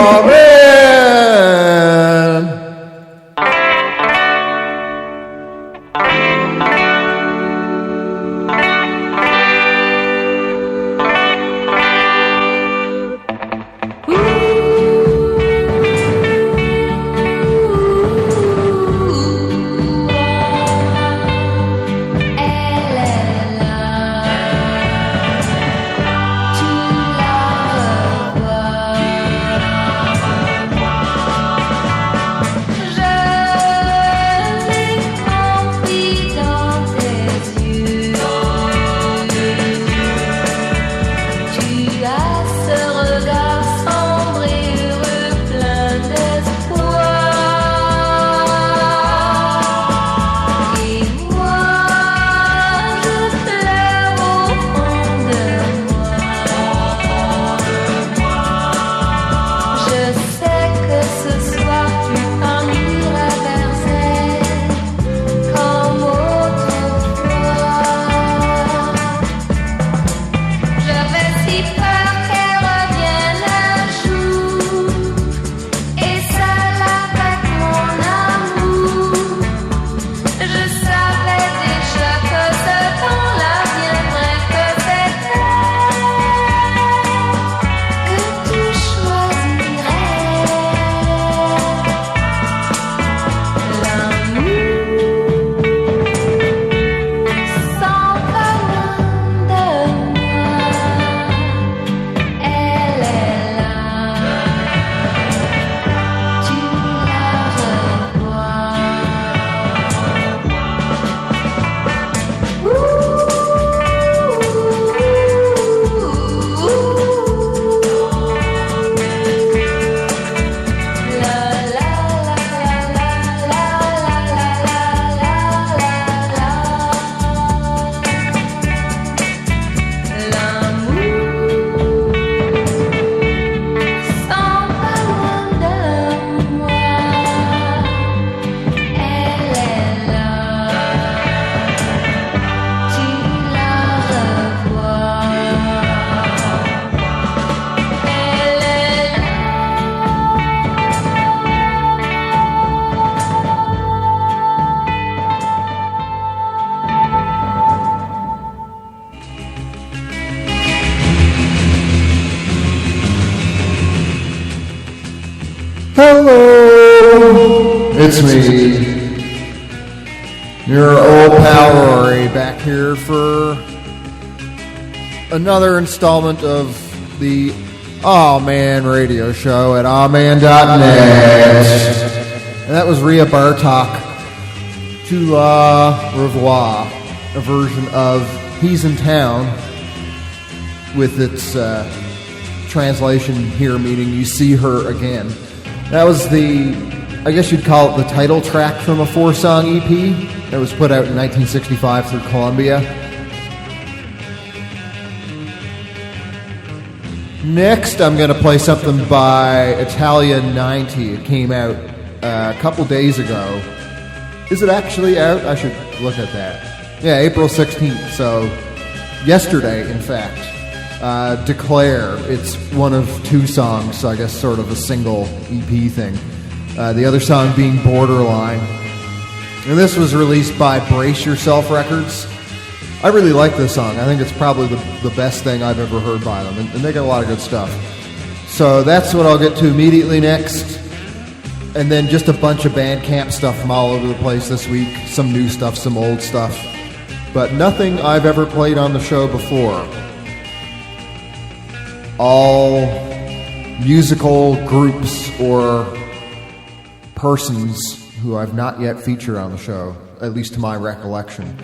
Oh, man. Hello, it's me, your old pal Rory, back here for another installment of the Aw Man radio show at awman.net. And that was Ria Bartok to Revois, a version of He's in Town, with its translation here meaning You See Her Again. That was I guess you'd call it the title track from a 4-song EP that was put out in 1965 through Columbia. Next, I'm going to play something by Italia 90. It came out a couple days ago. Is it actually out? I should look at that. Yeah, April 16th, so yesterday, in fact. Declare. It's one of 2 songs, so I guess sort of a single EP thing. The other song being Borderline. And this was released by Brace Yourself Records. I really like this song. I think it's probably the best thing I've ever heard by them. And they got a lot of good stuff. So that's what I'll get to immediately next. And then just a bunch of Bandcamp stuff from all over the place this week. Some new stuff, some old stuff. But nothing I've ever played on the show before. All musical groups or persons who I've not yet featured on the show, at least to my recollection.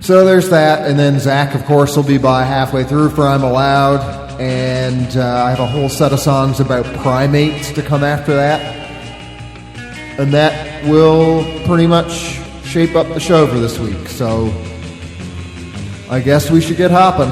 So there's that, and then Zach, of course, will be by halfway through for I'm Allowed, and I have a whole set of songs about primates to come after that, and that will pretty much shape up the show for this week, so I guess we should get hopping.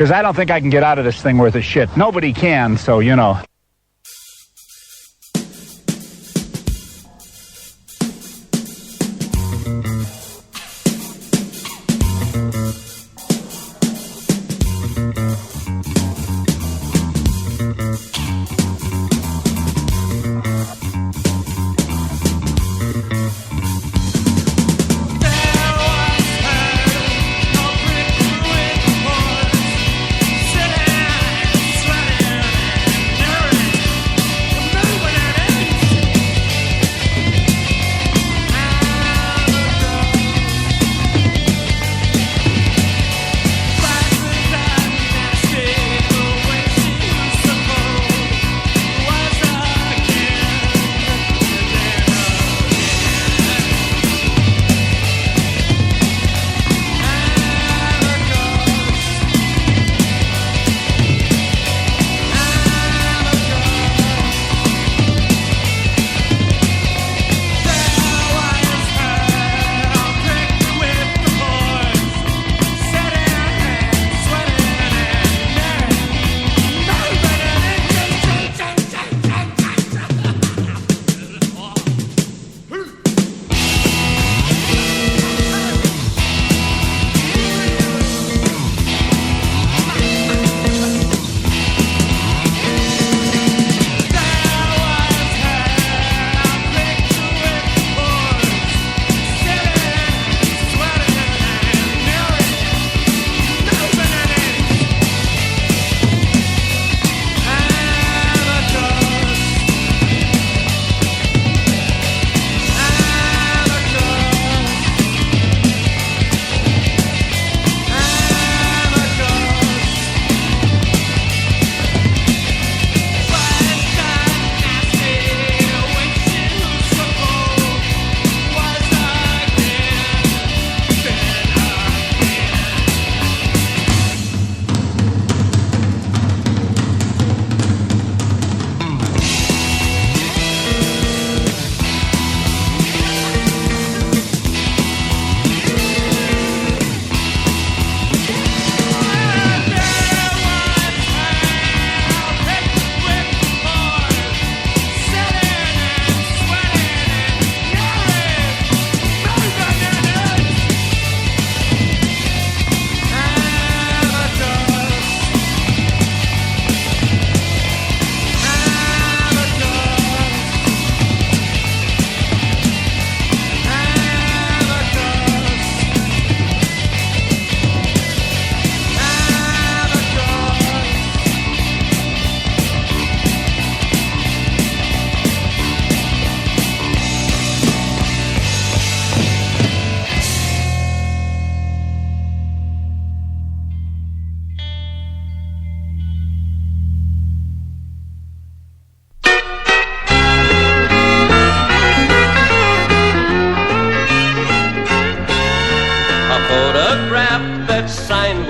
because I don't think I can get out of this thing worth a shit. Nobody can, so, you know.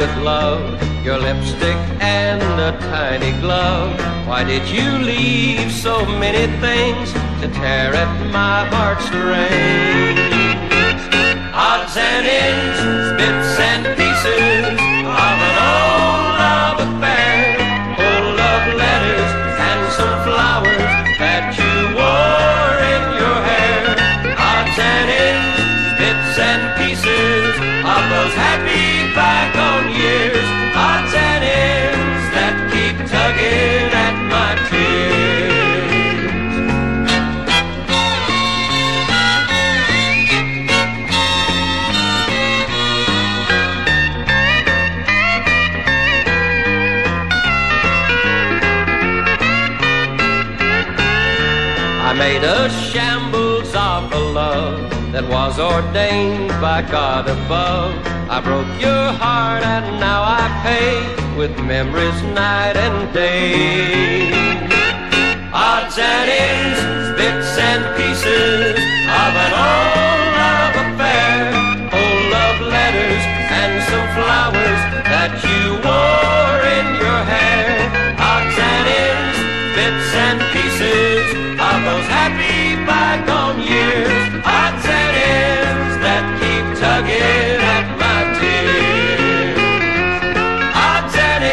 with love, your lipstick and a tiny glove. Why did you leave so many things to tear at my heartstrings? Odds and ends, bits and pieces of an old love affair, full of letters and some flowers that you wore in your hair. Odds and ends, bits and pieces of those happy bygone years. Odds and ends that keep tugging at my tears. I made a shambles of a love that was ordained by God above. I broke your heart and now I pay with memories night and day. Odds and ends, bits and pieces of an old love affair, full of letters and some flowers that you wore in your hair. Odds and ends, bits and pieces of those happy bygone years. Odds and ends that keep tugging at my tears. Odds and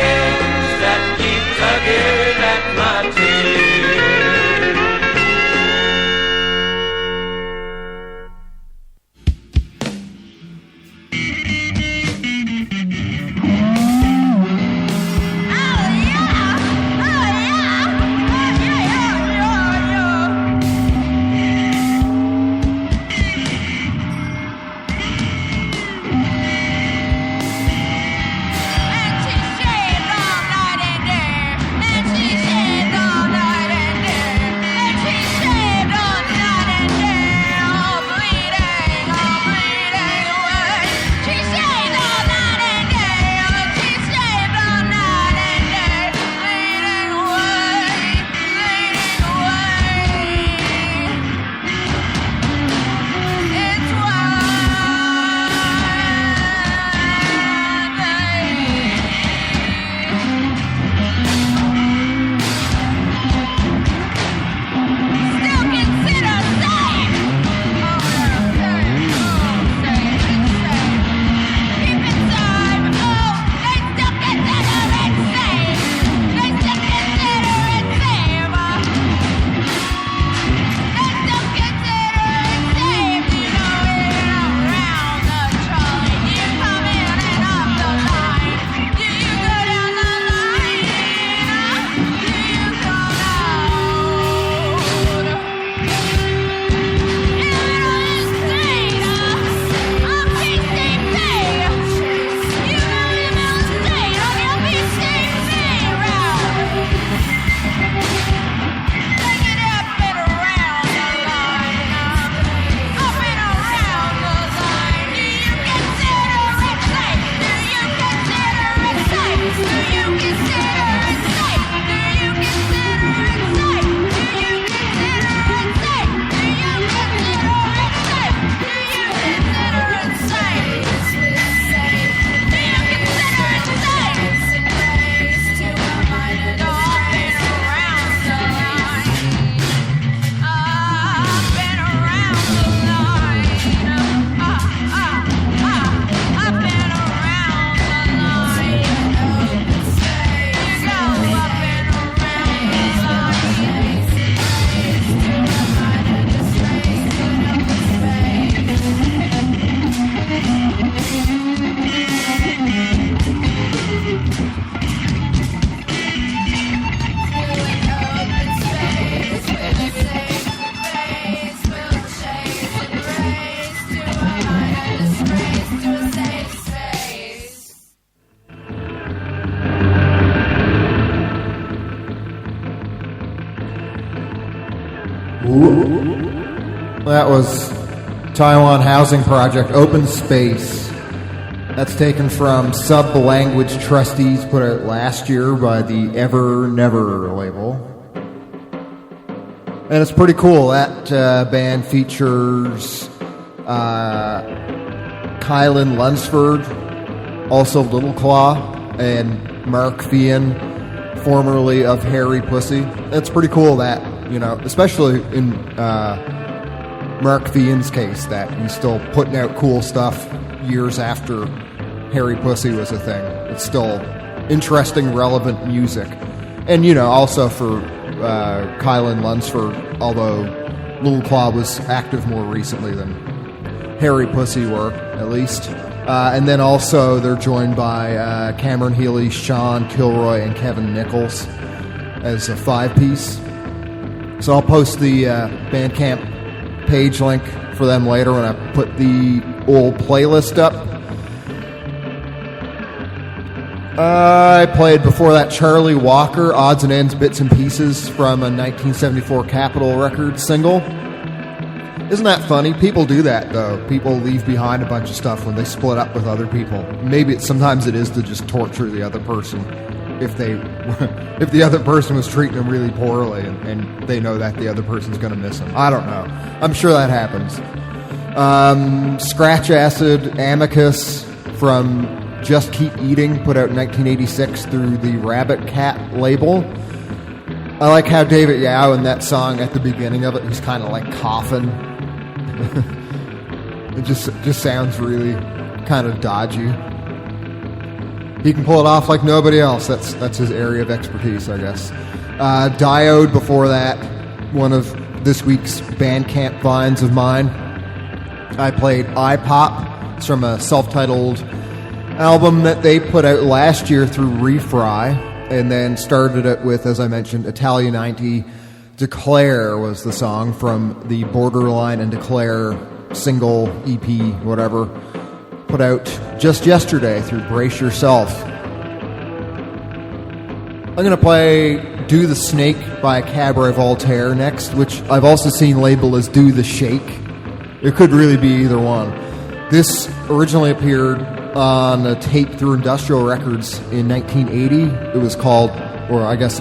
That was Taiwan Housing Project, Open Space. That's taken from Sub-Language Trustees, put out last year by the Ever Never label. And it's pretty cool. That band features Kylan Lunsford, also Little Claw, and Mark Fian, formerly of Harry Pussy. It's pretty cool that, you know, especially in Mark Fian's case, that he's still putting out cool stuff years after Harry Pussy was a thing. It's still interesting, relevant music. And, you know, also for Kylan Lunsford, although Little Claw was active more recently than Harry Pussy were, at least. And then also they're joined by Cameron Healy, Sean Kilroy, and Kevin Nichols as a 5-piece. So I'll post the Bandcamp page link for them later when I put the old playlist up. I played before that Charlie Walker, Odds and Ends, Bits and Pieces from a 1974 Capitol Records single. Isn't that funny? People do that, though. People leave behind a bunch of stuff when they split up with other people. Maybe sometimes it is to just torture the other person if the other person was treating them really poorly and they know that the other person's going to miss them. I don't know. I'm sure that happens. Scratch Acid, Amicus from Just Keep Eating, put out in 1986 through the Rabbit Cat label. I like how David Yao in that song at the beginning of it, he's kind of like coughing. It just sounds really kind of dodgy. He can pull it off like nobody else. That's his area of expertise, I guess. Diode before that, one of this week's Bandcamp finds of mine. I played iPop. It's from a self-titled album that they put out last year through Refry, and then started it with, as I mentioned, Italia 90. Declare was the song from the Borderline and Declare single, EP, whatever, put out just yesterday through Brace Yourself. I'm going to play Do the Snake by Cabaret Voltaire next, which I've also seen labeled as Do the Shake. It could really be either one. This originally appeared on a tape through Industrial Records in 1980. It was called, or I guess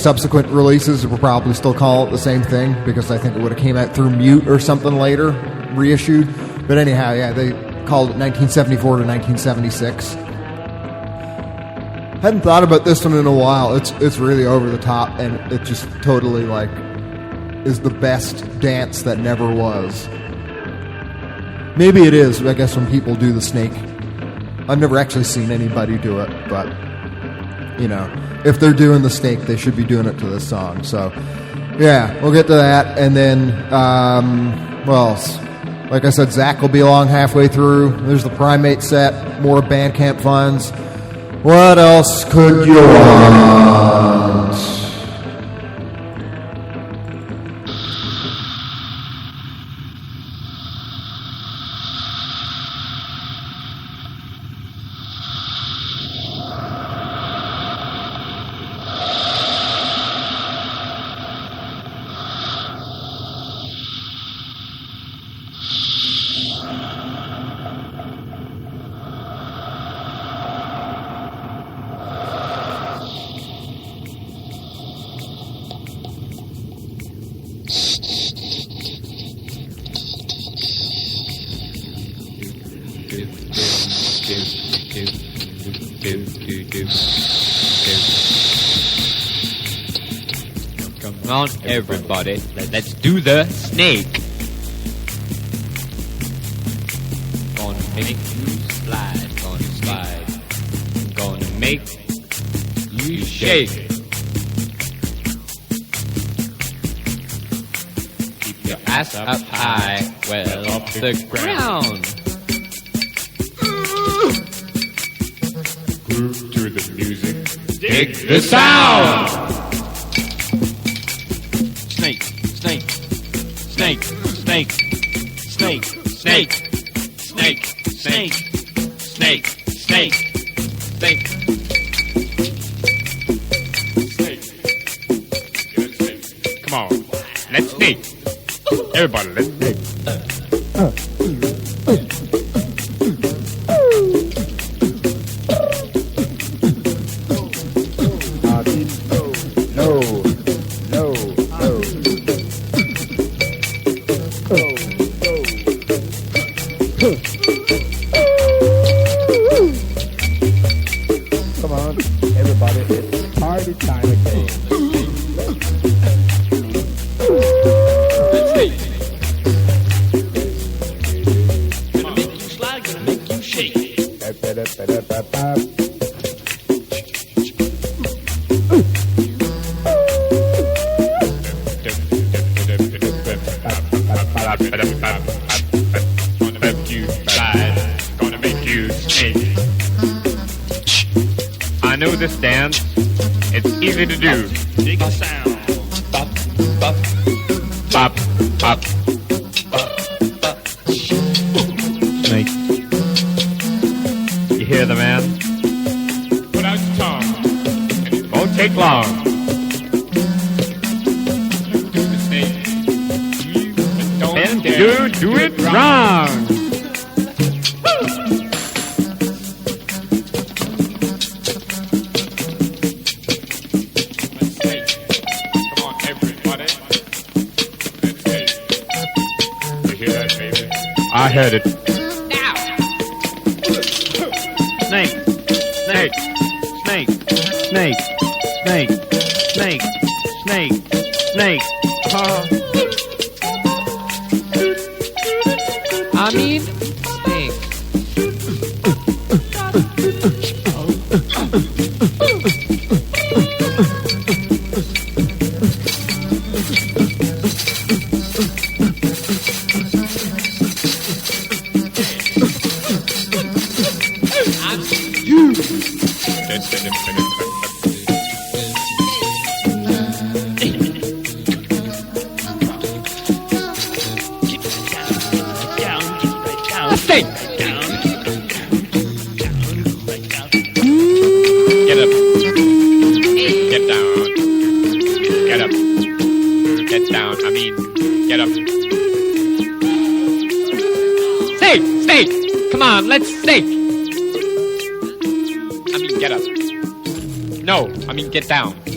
subsequent releases will probably still call it the same thing, because I think it would have came out through Mute or something later, reissued. But anyhow, yeah, they called it 1974 to 1976. Hadn't thought about this one in a while. It's really over the top, and it just totally like is the best dance that never was. Maybe it is, I guess, when people do the snake. I've never actually seen anybody do it, but, you know, if they're doing the snake, they should be doing it to this song. So, yeah, we'll get to that. And then, well, like I said, Zach will be along halfway through. There's the Primate set, more Bandcamp finds. What else could you want? Come on, everybody, let's do the snake. Gonna make you slide, gonna slide, gonna make you shake. Keep your ass up high, well off the ground. Groove to the music, dig the sound. Snake, snake, snake, snake, snake, snake, snake, snake, snake, snake, snake. Come on. Let's snake. Everybody, let's snake. Come on, everybody, it's party time again. Let's snake. Gonna make you slide, gonna make you shake. Gonna make you slide, gonna make you shake. I know this dance, it's easy to do. Dig the sound. Bop, bop, bop, bop, bop, bop. Snake. You hear the man? Put out your tongue, and it won't take long. Do the snake. And do it wrong. I heard it. Now. Snake. Snake. Snake. Snake. Snake. Snake. Snake. Snake. I mean, snake. Let's snake. I mean, get up. No, I mean, get down. Get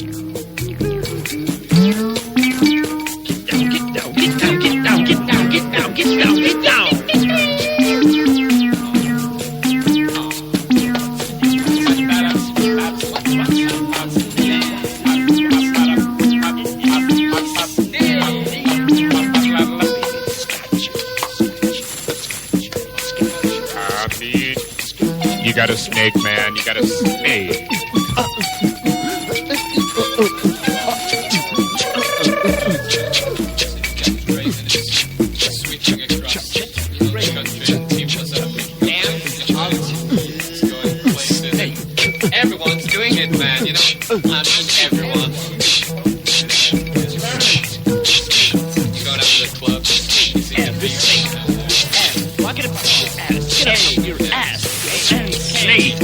down, get down, get down, get down, get down, get down, get down, get down. You got a snake, man. You got a snake. Everyone's doing it, man. You know, I mean, everyone. You go down to the club. You see the snake. Walk it up your ass. Snake.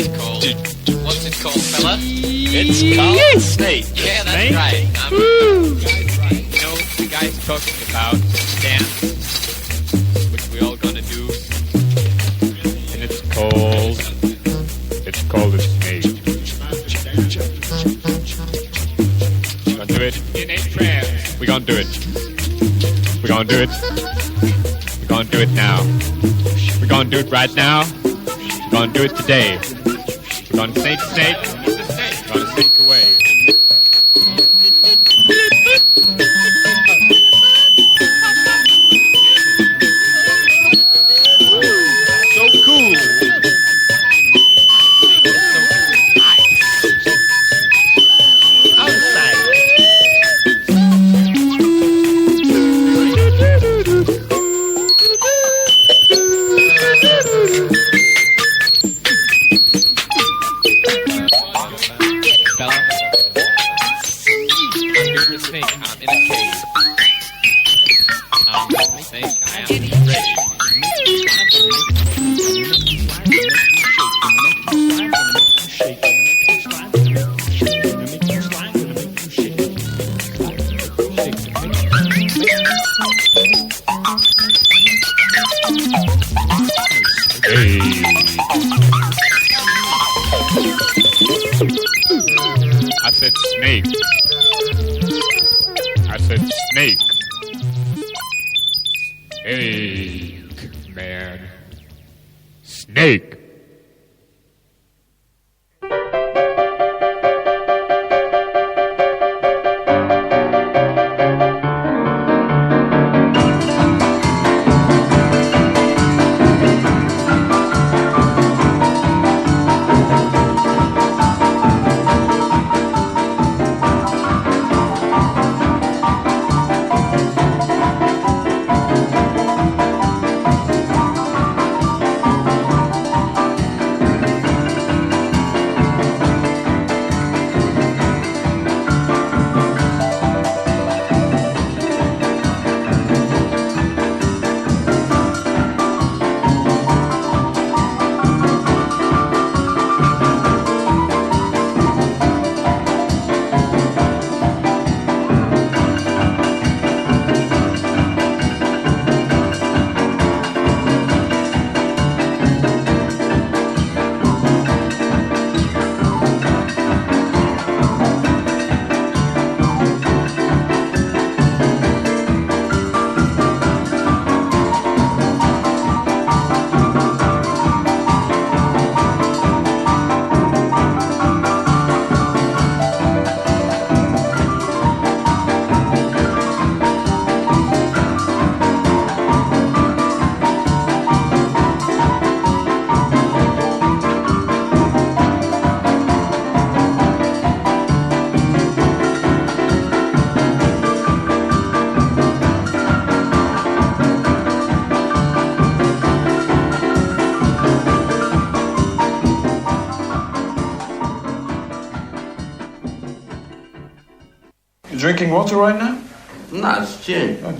What's it called, fella? It's called snake. Yeah, that's snake? Right. You know, the guy's talking about dance, which we all gonna do, and it's called a snake. We gonna do it in a trance. We gonna do it. We gonna do it. We gonna do it now. We gonna do it right now. We're gonna do it today. We're gonna snake. We're gonna snake away. So cool. Outside. I said snake. I said snake. Snake, man. Snake. Drinking water right now? No, it's gin. My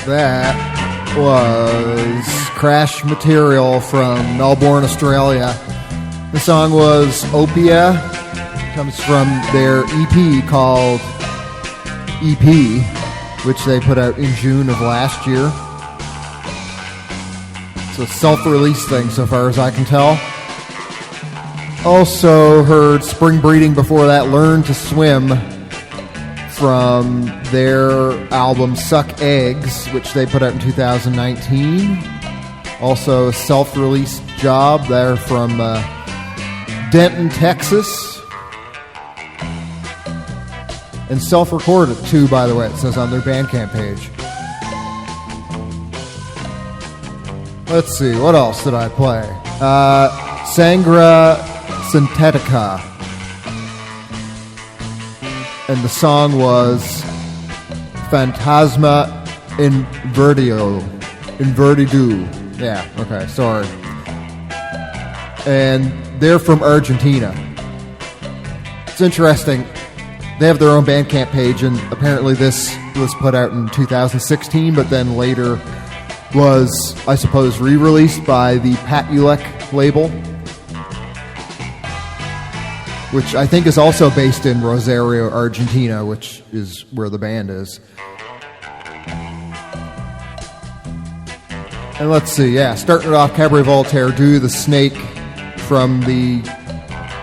That was Crash Material from Melbourne, Australia. The song was Opia. It comes from their EP called EP, which they put out in June of last year. It's a self-release thing so far as I can tell. Also heard Spring Breeding before that, Learn to Swim, from their album Suck Eggs, which they put out in 2019. Also a self-released job. They're from Denton, Texas. And self-recorded too, by the way, it says on their Bandcamp page. Let's see, what else did I play? Sangre, Sintetica. And the song was Fantasma, Invertido. Yeah, okay, sorry. And they're from Argentina. It's interesting. They have their own Bandcamp page, and apparently this was put out in 2016, but then later was, I suppose, re-released by the Patulek label, which I think is also based in Rosario, Argentina, which is where the band is. And let's see, starting it off, Cabaret Voltaire, Do the Snake, from the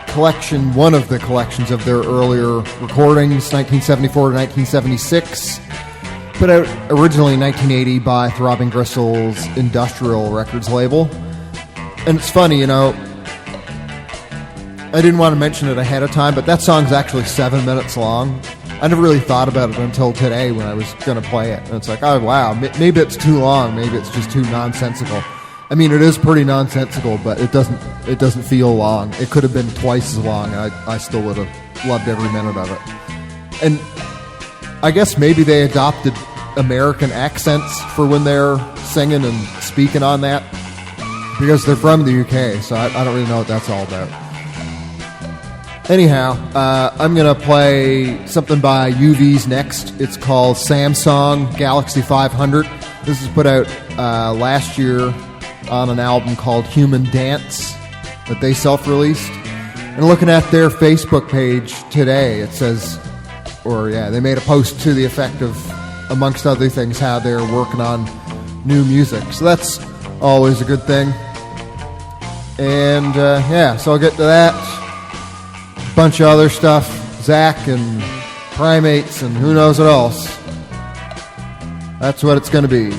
collection, one of the collections of their earlier recordings, 1974 to 1976. Put out originally in 1980 by Throbbing Gristle's Industrial Records label. And it's funny, you know, I didn't want to mention it ahead of time, but that song's actually 7 minutes long. I never really thought about it until today when I was going to play it. And it's like, oh, wow, maybe it's too long. Maybe it's just too nonsensical. I mean, it is pretty nonsensical, but it doesn't feel long. It could have been twice as long. I still would have loved every minute of it. And I guess maybe they adopted American accents for when they're singing and speaking on that, because they're from the UK, so I don't really know what that's all about. Anyhow, I'm going to play something by Yuvees next. It's called Samsung Galaxy 500. This was put out last year on an album called Human Dance that they self-released. And looking at their Facebook page today, it says, they made a post to the effect of, amongst other things, how they're working on new music. So that's always a good thing. And so I'll get to that. Bunch of other stuff, Zach and Primates and who knows what else. That's what it's going to be.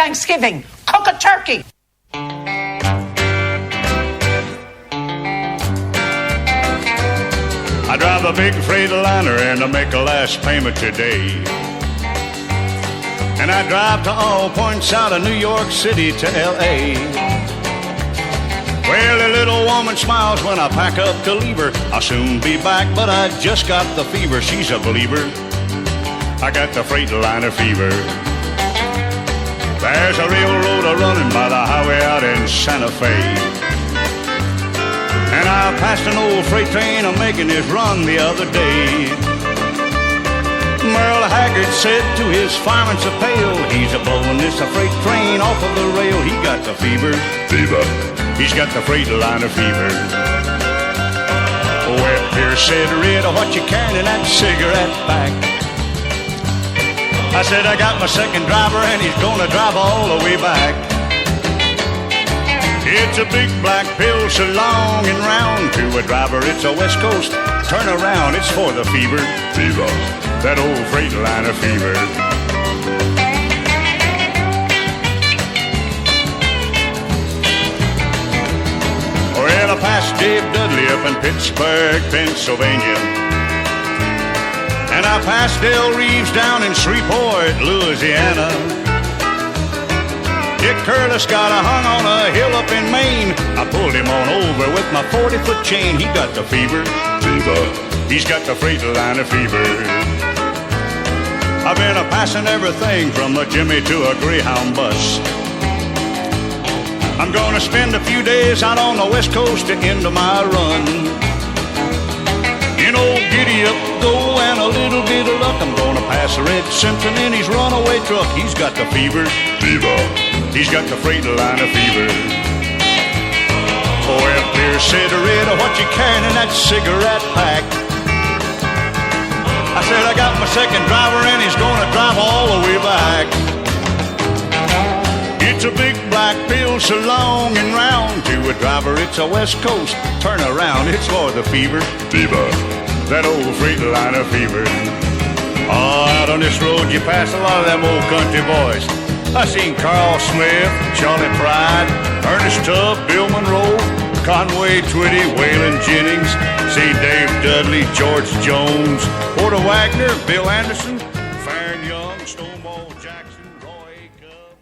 Thanksgiving. Cook a turkey. I drive a big Freightliner and I make a last payment today. And I drive to all points out of New York City to L.A. Well, the little woman smiles when I pack up to leave her. I'll soon be back, but I just got the fever. She's a believer. I got the Freightliner fever. There's a railroad running by the highway out in Santa Fe. And I passed an old freight train making his run the other day. Merle Haggard said to his fireman so pale, he's a-blowing this freight train off of the rail. He got the fever. Fever. He's got the Freightliner fever. Well, Pierce said, Red, what you carrying in that cigarette pack? I said, I got my second driver and he's gonna drive all the way back. It's a big black pill so long and round. To a driver, it's a West Coast turn around. It's for the fever. Fever. That old Freightliner fever. Well, I passed Dave Dudley up in Pittsburgh, Pennsylvania. And I passed Dale Reeves down in Shreveport, Louisiana. Dick Curtis got hung on a hill up in Maine. I pulled him on over with my 40-foot chain. He got the fever. Fever. He's got the Freightliner fever. I've been passing everything from a Jimmy to a Greyhound bus. I'm gonna spend a few days out on the West Coast to end my run. You know, giddy up, go, and a little bit of luck. I'm gonna pass Red Simpson in his runaway truck. He's got the fever. Fever. He's got the Freightliner fever. Oh, well, Pierce said, Red, what you carrying in that cigarette pack? I said, I got my second driver and he's gonna drive all the way back. It's a big black pill so long and round. To a driver, it's a West Coast turn around. It's for the fever. Fever. That old Freightliner fever. Oh, out on this road you pass a lot of them old country boys. I seen Carl Smith, Charlie Pride, Ernest Tubb, Bill Monroe, Conway Twitty, Waylon Jennings, see Dave Dudley, George Jones, Porter Wagner, Bill Anderson, Farron Young, Stonewall Jackson, Roy Acuff.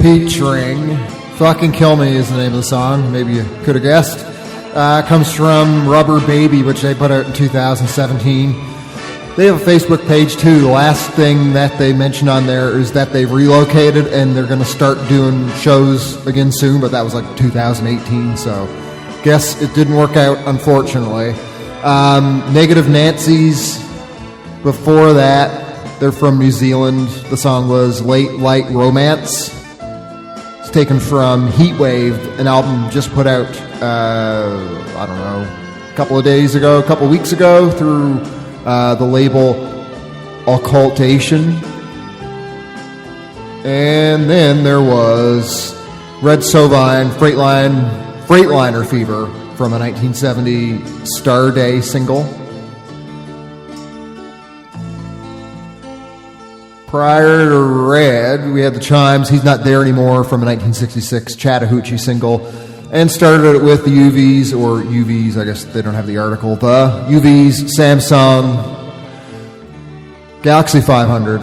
featuring Fucking Kill Me is the name of the song. Maybe you could have guessed. Comes from Rubber Baby, which they put out in 2017. They have a Facebook page, too. The last thing that they mentioned on there is that they've relocated and they're going to start doing shows again soon, but that was like 2018, so guess it didn't work out, unfortunately. Negative Nancy's, before that, they're from New Zealand. The song was Late Light Romance. It's taken from Heatwave, an album just put out, I don't know, a couple weeks ago through the label Occultation. And then there was Red Sovine, Freightliner Fever from a 1970 Star Day single. Prior to Red, we had the Chimes, He's Not There Anymore from a 1966 Chattahoochee single, and started it with the Yuvees, or Yuvees, I guess they don't have the article, the Yuvees, Samsung, Galaxy 500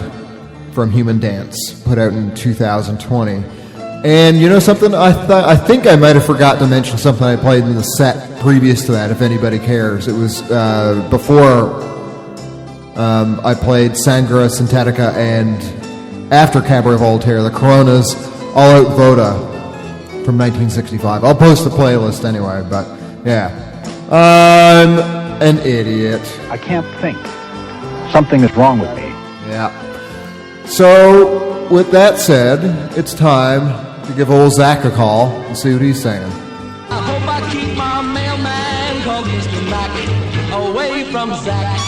from Human Dance, put out in 2020. And you know something? I think I might have forgot to mention something I played in the set previous to that, if anybody cares. It was before I played Sangre, Sintetica, and after Cabaret Voltaire, the Coronas, Out Vota from 1965. I'll post the playlist anyway, but yeah. I'm an idiot. I can't think. Something is wrong with me. Yeah. So, with that said, it's time to give old Zach a call and see what he's saying. I hope I keep my mailman called Mr. Mac away from Zach.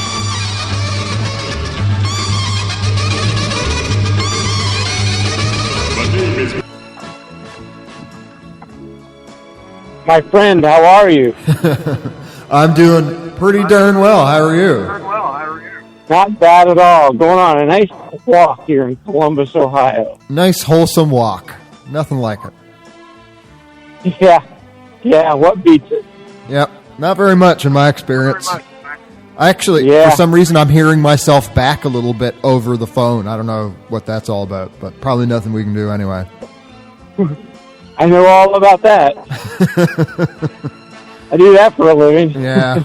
My friend, how are you? I'm doing pretty darn well. How are you? Not bad at all. Going on a nice walk here in Columbus, Ohio. Nice, wholesome walk. Nothing like it. Yeah, what beats it? Yep, not very much in my experience. Actually, for some reason, I'm hearing myself back a little bit over the phone. I don't know what that's all about, but probably nothing we can do anyway. I know all about that. I do that for a living. Yeah.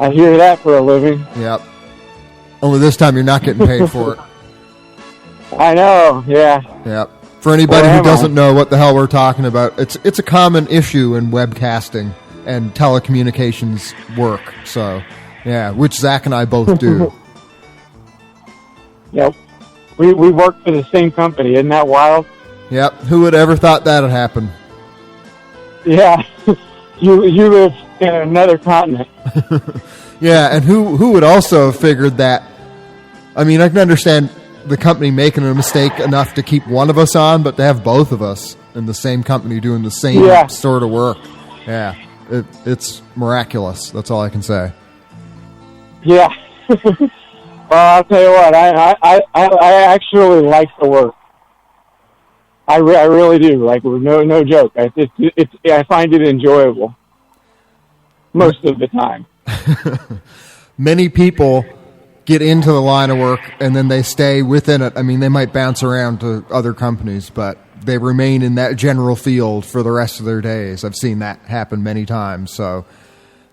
I hear that for a living. Yep. Only this time you're not getting paid for it. I know, yeah. Yep. For anybody who doesn't know what the hell we're talking about, it's a common issue in webcasting and telecommunications work. So, yeah, which Zach and I both do. Yep. We work for the same company. Isn't that wild? Yep. Who would ever thought that had happened? Yeah. You live in another continent. Yeah, and who would also have figured that? I mean, I can understand the company making a mistake enough to keep one of us on, but to have both of us in the same company doing the same sort of work. Yeah. It's miraculous. That's all I can say. Yeah. Well, I'll tell you what. I actually like the work. I really do. Like, no joke. I find it enjoyable most of the time. Many people get into the line of work and then they stay within it. I mean, they might bounce around to other companies, but they remain in that general field for the rest of their days. I've seen that happen many times. So,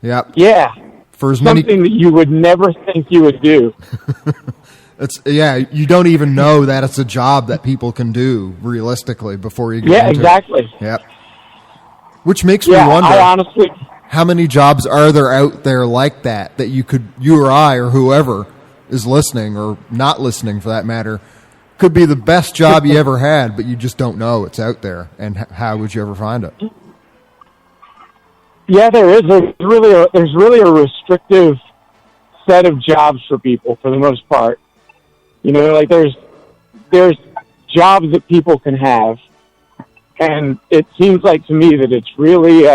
yep. Yeah. For as something that you would never think you would do. You don't even know that it's a job that people can do realistically before you get into exactly. it. Yep. Which makes me wonder, I honestly, how many jobs are there out there like that you or I or whoever is listening or not listening for that matter, could be the best job you ever had, but you just don't know it's out there, and how would you ever find it? Yeah, there is. There's really a restrictive set of jobs for people for the most part. You know, like there's jobs that people can have, and it seems like to me that it's really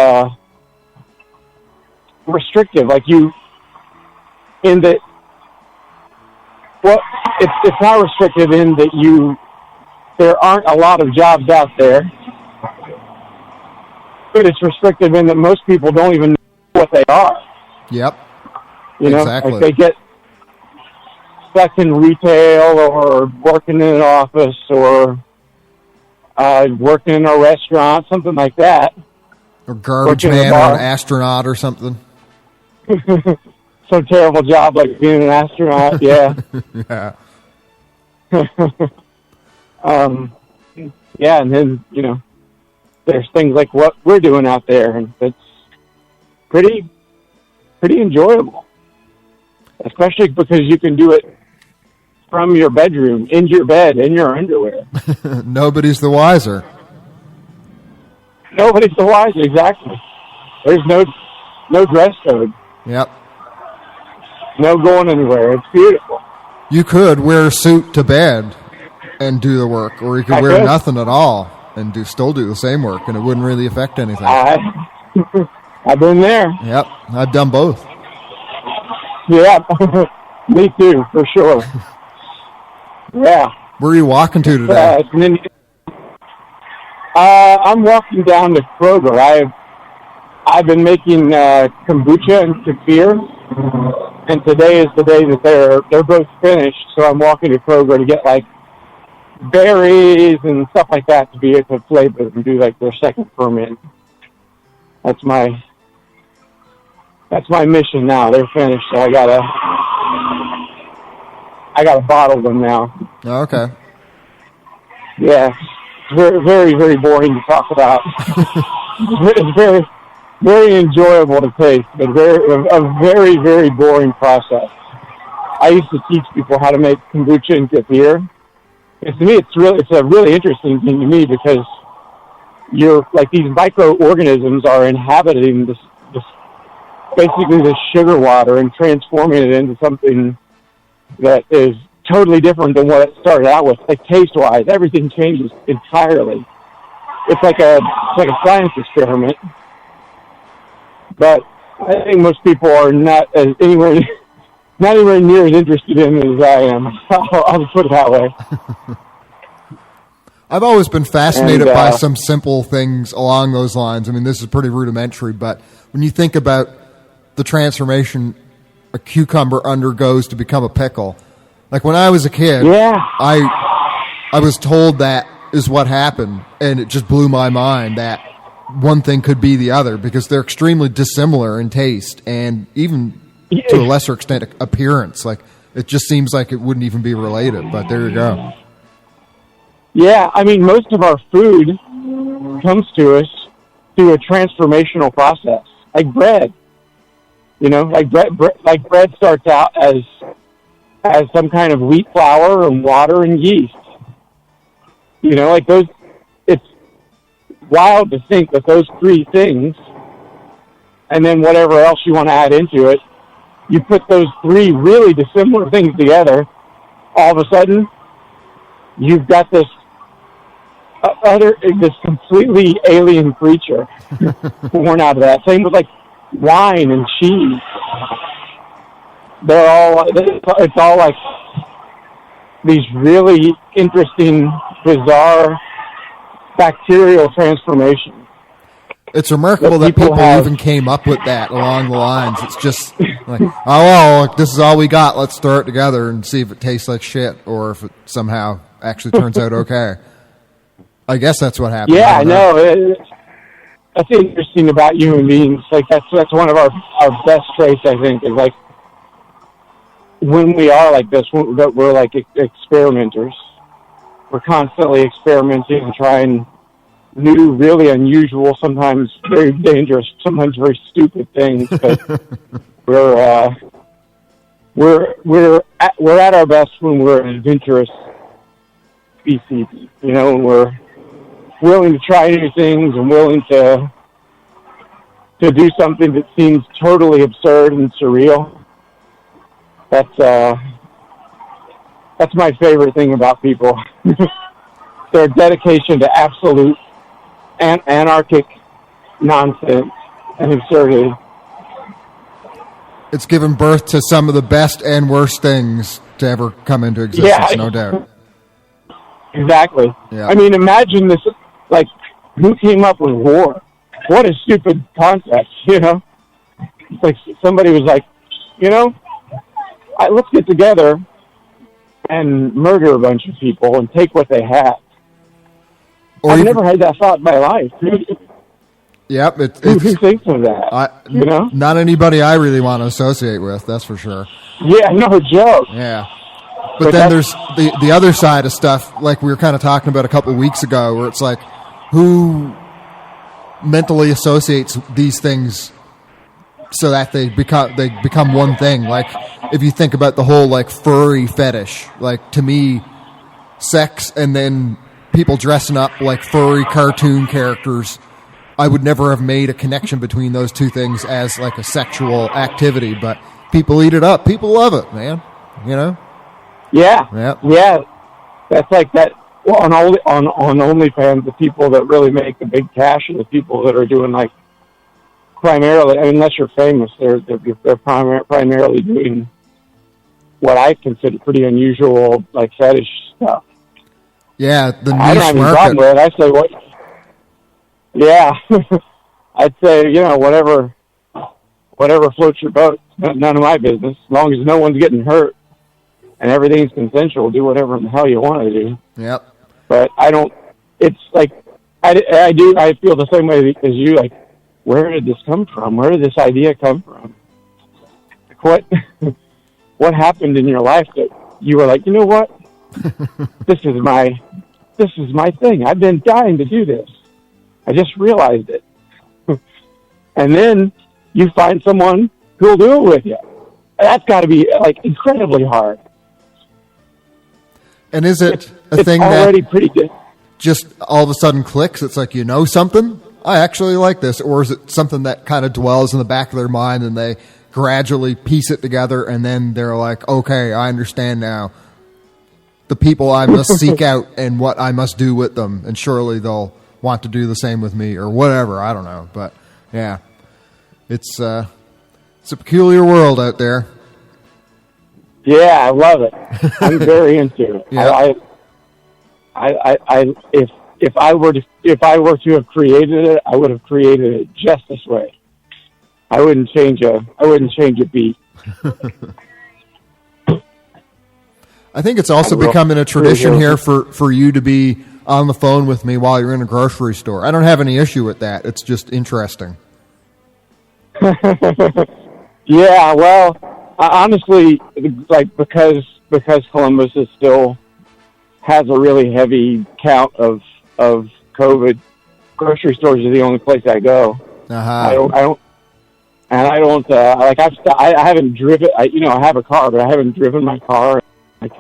restrictive. Like it's not restrictive in that there aren't a lot of jobs out there, but it's restrictive in that most people don't even know what they are. Yep. You know, exactly. Like they get stuck in retail or working in an office or working in a restaurant, something like that. Or garbage man or an astronaut or something. Some terrible job like being an astronaut, yeah. Yeah. Yeah, and then, you know, there's things like what we're doing out there, and it's pretty enjoyable. Especially because you can do it from your bedroom, in your bed, in your underwear. Nobody's the wiser. Nobody's the wiser, exactly. There's no dress code. Yep. No going anywhere. It's beautiful. You could wear a suit to bed and do the work, or you could wear nothing at all and still do the same work, and it wouldn't really affect anything. I've been there. Yep, I've done both. Yeah, me too, for sure. Yeah. Where are you walking to today? I'm walking down to Kroger. I've been making kombucha and kefir, and today is the day that they're both finished. So I'm walking to Kroger to get like berries and stuff like that to be able to flavor and do like their second ferment. That's my mission now. They're finished, so I gotta bottle them now. Oh, okay. Yeah, it's very, very, very boring to talk about. It's very, very enjoyable to taste, but a very, very boring process. I used to teach people how to make kombucha and kefir. And to me, it's a really interesting thing to me because you're like these microorganisms are inhabiting this basically the sugar water and transforming it into something that is totally different than what it started out with. Like taste-wise, everything changes entirely. It's like a science experiment. But I think most people are not anywhere near as interested in it as I am. I'll put it that way. I've always been fascinated by some simple things along those lines. I mean, this is pretty rudimentary, but when you think about the transformation a cucumber undergoes to become a pickle, like when I was a kid, I was told that is what happened, and it just blew my mind that one thing could be the other because they're extremely dissimilar in taste and even to a lesser extent appearance. Like it just seems like it wouldn't even be related, but there you go. Yeah, I mean, most of our food comes to us through a transformational process, like bread. You know, like bread starts out as some kind of wheat flour and water and yeast. You know, like those. It's wild to think that those three things, and then whatever else you want to add into it, you put those three really dissimilar things together. All of a sudden, you've got this completely alien creature born out of that. Same with like wine and cheese. It's all like these really interesting, bizarre bacterial transformations. It's remarkable that people even came up with that along the lines. It's just like, oh, well, this is all we got. Let's throw it together and see if it tastes like shit or if it somehow actually turns out okay. I guess that's what happened. Yeah, I know. That's interesting about human beings. Like that's one of our best traits, I think, is like when we are like this, we're like experimenters. We're constantly experimenting and trying new, really unusual, sometimes very dangerous, sometimes very stupid things. But we're at our best when we're an adventurous species. You know, when we're willing to try new things and willing to do something that seems totally absurd and surreal. That's my favorite thing about people. Their dedication to absolute anarchic nonsense and absurdity. It's given birth to some of the best and worst things to ever come into existence, no doubt. Exactly. Yeah. I mean, imagine this, like, who came up with war? What a stupid concept, you know? It's like somebody was like, you know, let's get together and murder a bunch of people and take what they have. I've never had that thought in my life. Yep. Who thinks of that? You know? Not anybody I really want to associate with, that's for sure. Yeah, no joke. Yeah. But then there's the other side of stuff, like we were kind of talking about a couple of weeks ago, where it's like, who mentally associates these things so that they become one thing? Like, if you think about the whole, like, furry fetish, like, to me, sex and then people dressing up like furry cartoon characters, I would never have made a connection between those two things as, like, a sexual activity, but people eat it up. People love it, man. You know? Yeah. That's like that. Well, on OnlyFans, the people that really make the big cash are the people that are doing, like, primarily, unless you're famous, they're primarily doing what I consider pretty unusual, like, fetish stuff. Yeah, the niche I don't have any problem with it. I say what? Yeah, I'd say, you know, whatever floats your boat. None of my business, as long as no one's getting hurt and everything's consensual. Do whatever the hell you want to do. Yep. But I don't. It's like I feel the same way as you. Like, where did this come from? Where did this idea come from? Like, what happened in your life that you were like, you know what? This is my thing. I've been dying to do this. I just realized it. And then you find someone who'll do it with you. That's got to be, like, incredibly hard. And is it a thing already that pretty good. Just all of a sudden clicks? It's like, you know something? I actually like this. Or is it something that kind of dwells in the back of their mind and they gradually piece it together and then they're like, okay, I understand now the people I must seek out and what I must do with them, and surely they'll want to do the same with me or whatever. I don't know. But, yeah, it's a peculiar world out there. Yeah, I love it. I'm very into it. Yeah. If I were to have created it, I would have created it just this way. I wouldn't change a beat. I think it's also becoming a tradition here for you to be on the phone with me while you're in a grocery store. I don't have any issue with that. It's just interesting. Yeah, well, honestly, like, because Columbus still has a really heavy count of COVID, grocery stores are the only place I go. Uh-huh. I haven't driven. I have a car, but I haven't driven my car. Like,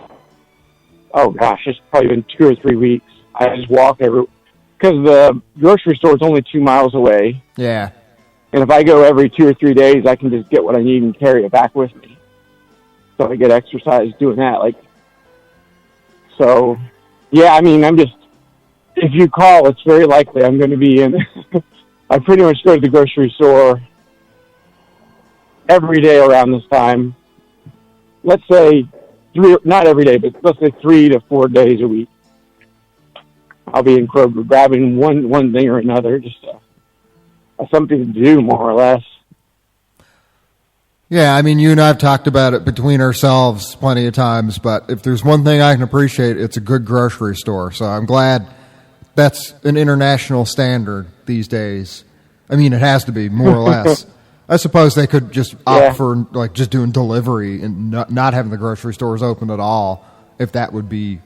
oh gosh, it's probably been 2 or 3 weeks. I just walk because the grocery store is only 2 miles away. Yeah. And if I go every 2 or 3 days, I can just get what I need and carry it back with me. So I get exercise doing that. Like, so, yeah, I mean, if you call, it's very likely I'm going to be in. I pretty much go to the grocery store every day around this time. Let's say not every day, but let's say 3 to 4 days a week. I'll be in Kroger grabbing one thing or another, just something to do, more or less. Yeah, I mean, you and I have talked about it between ourselves plenty of times, but if there's one thing I can appreciate, it's a good grocery store. So I'm glad that's an international standard these days. I mean, it has to be, more or less. I suppose they could just opt for, like, just doing delivery and not having the grocery stores open at all, if that would be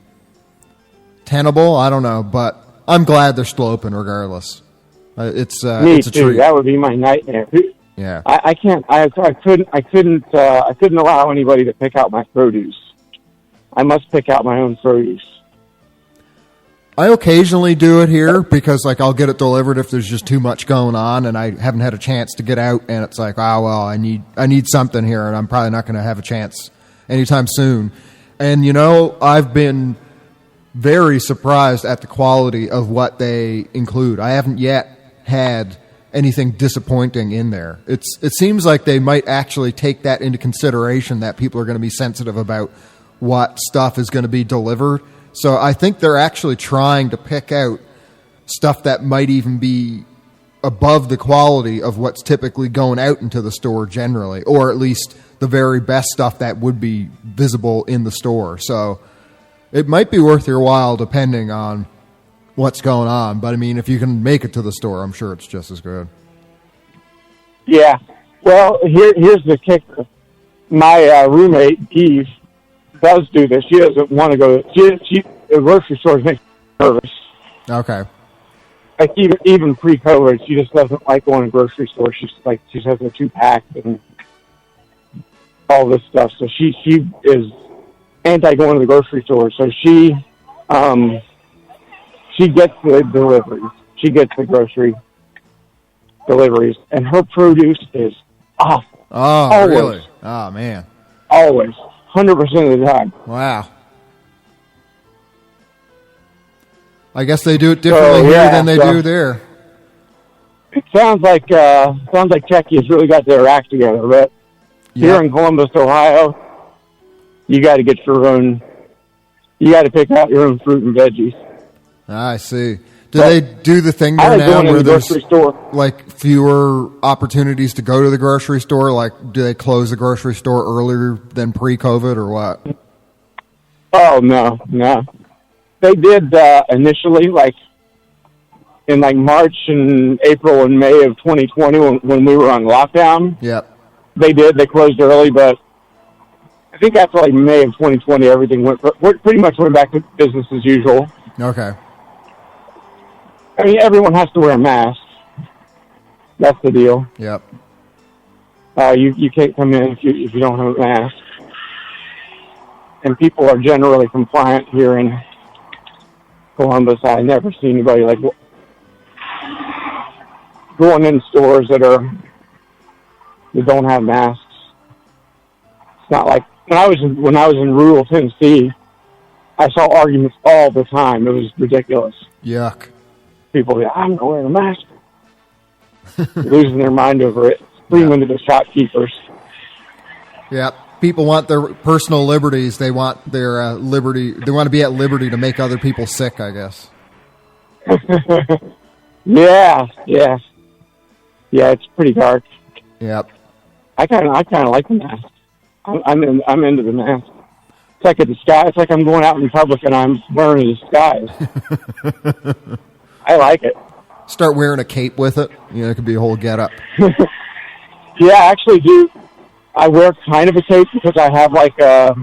tenable. I don't know, but I'm glad they're still open regardless. It's a treat. That would be my nightmare. Yeah, I couldn't allow anybody to pick out my produce. I must pick out my own produce. I occasionally do it here because, like, I'll get it delivered if there's just too much going on and I haven't had a chance to get out, and it's like, oh well, I need something here, and I'm probably not going to have a chance anytime soon. And I've been very surprised at the quality of what they include. I haven't yet had anything disappointing in there. It seems like they might actually take that into consideration, that people are going to be sensitive about what stuff is going to be delivered. So I think they're actually trying to pick out stuff that might even be above the quality of what's typically going out into the store generally, or at least the very best stuff that would be visible in the store. So it might be worth your while, depending on what's going on. But I mean, if you can make it to the store, I'm sure it's just as good. Yeah. Well, here's the kicker. My roommate, Eve, does do this. She doesn't want to go. The grocery stores make her nervous. Okay. Like even pre-COVID, she just doesn't like going to grocery stores. She has a 2-pack and all this stuff. So she is anti going to the grocery store. So she gets the deliveries. She gets the grocery deliveries, and her produce is awful. Oh, always. Really? Oh, man. Always. 100% of the time. Wow. I guess they do it differently here than they do there. It sounds like Czechia has really got their act together, but here in Columbus, Ohio, you got to get your own. You got to pick out your own fruit and veggies. I see. Do they do the thing there now where there's like fewer opportunities to go to the grocery store? Like, do they close the grocery store earlier than pre-COVID or what? Oh, no. They did initially, like in like March and April and May of 2020 when we were on lockdown. Yep. They closed early, but I think after like May of 2020, everything pretty much went back to business as usual. Okay. I mean, everyone has to wear a mask. That's the deal. Yep. You can't come in if you don't have a mask. And people are generally compliant here in Columbus. I never see anybody like going in stores that don't have masks. It's not like when I was in rural Tennessee, I saw arguments all the time. It was ridiculous. Yuck. People, I'm not wearing a mask. Losing their mind over it. Screaming to the shopkeepers. Yep. People want their personal liberties. They want their liberty. They want to be at liberty to make other people sick, I guess. Yeah. It's pretty dark. Yep. I kind of like the mask. I'm into the mask. It's like a disguise. It's like I'm going out in public and I'm wearing a disguise. I like it. Start wearing a cape with it. It could be a whole get-up. Yeah, I actually do. I wear kind of a cape because I have like a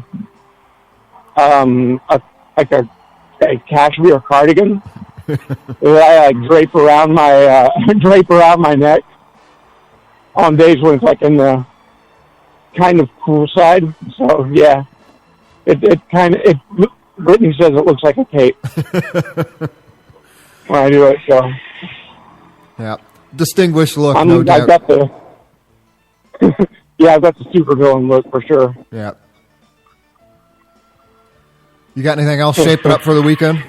cashmere cardigan that I like drape around my neck on days when it's like in the kind of cool side. So yeah, Brittany says it looks like a cape when I do it. So yeah, distinguished look, I've doubt. got the I've got the supervillain look for sure. Yeah. You got anything else shaping up for the weekend?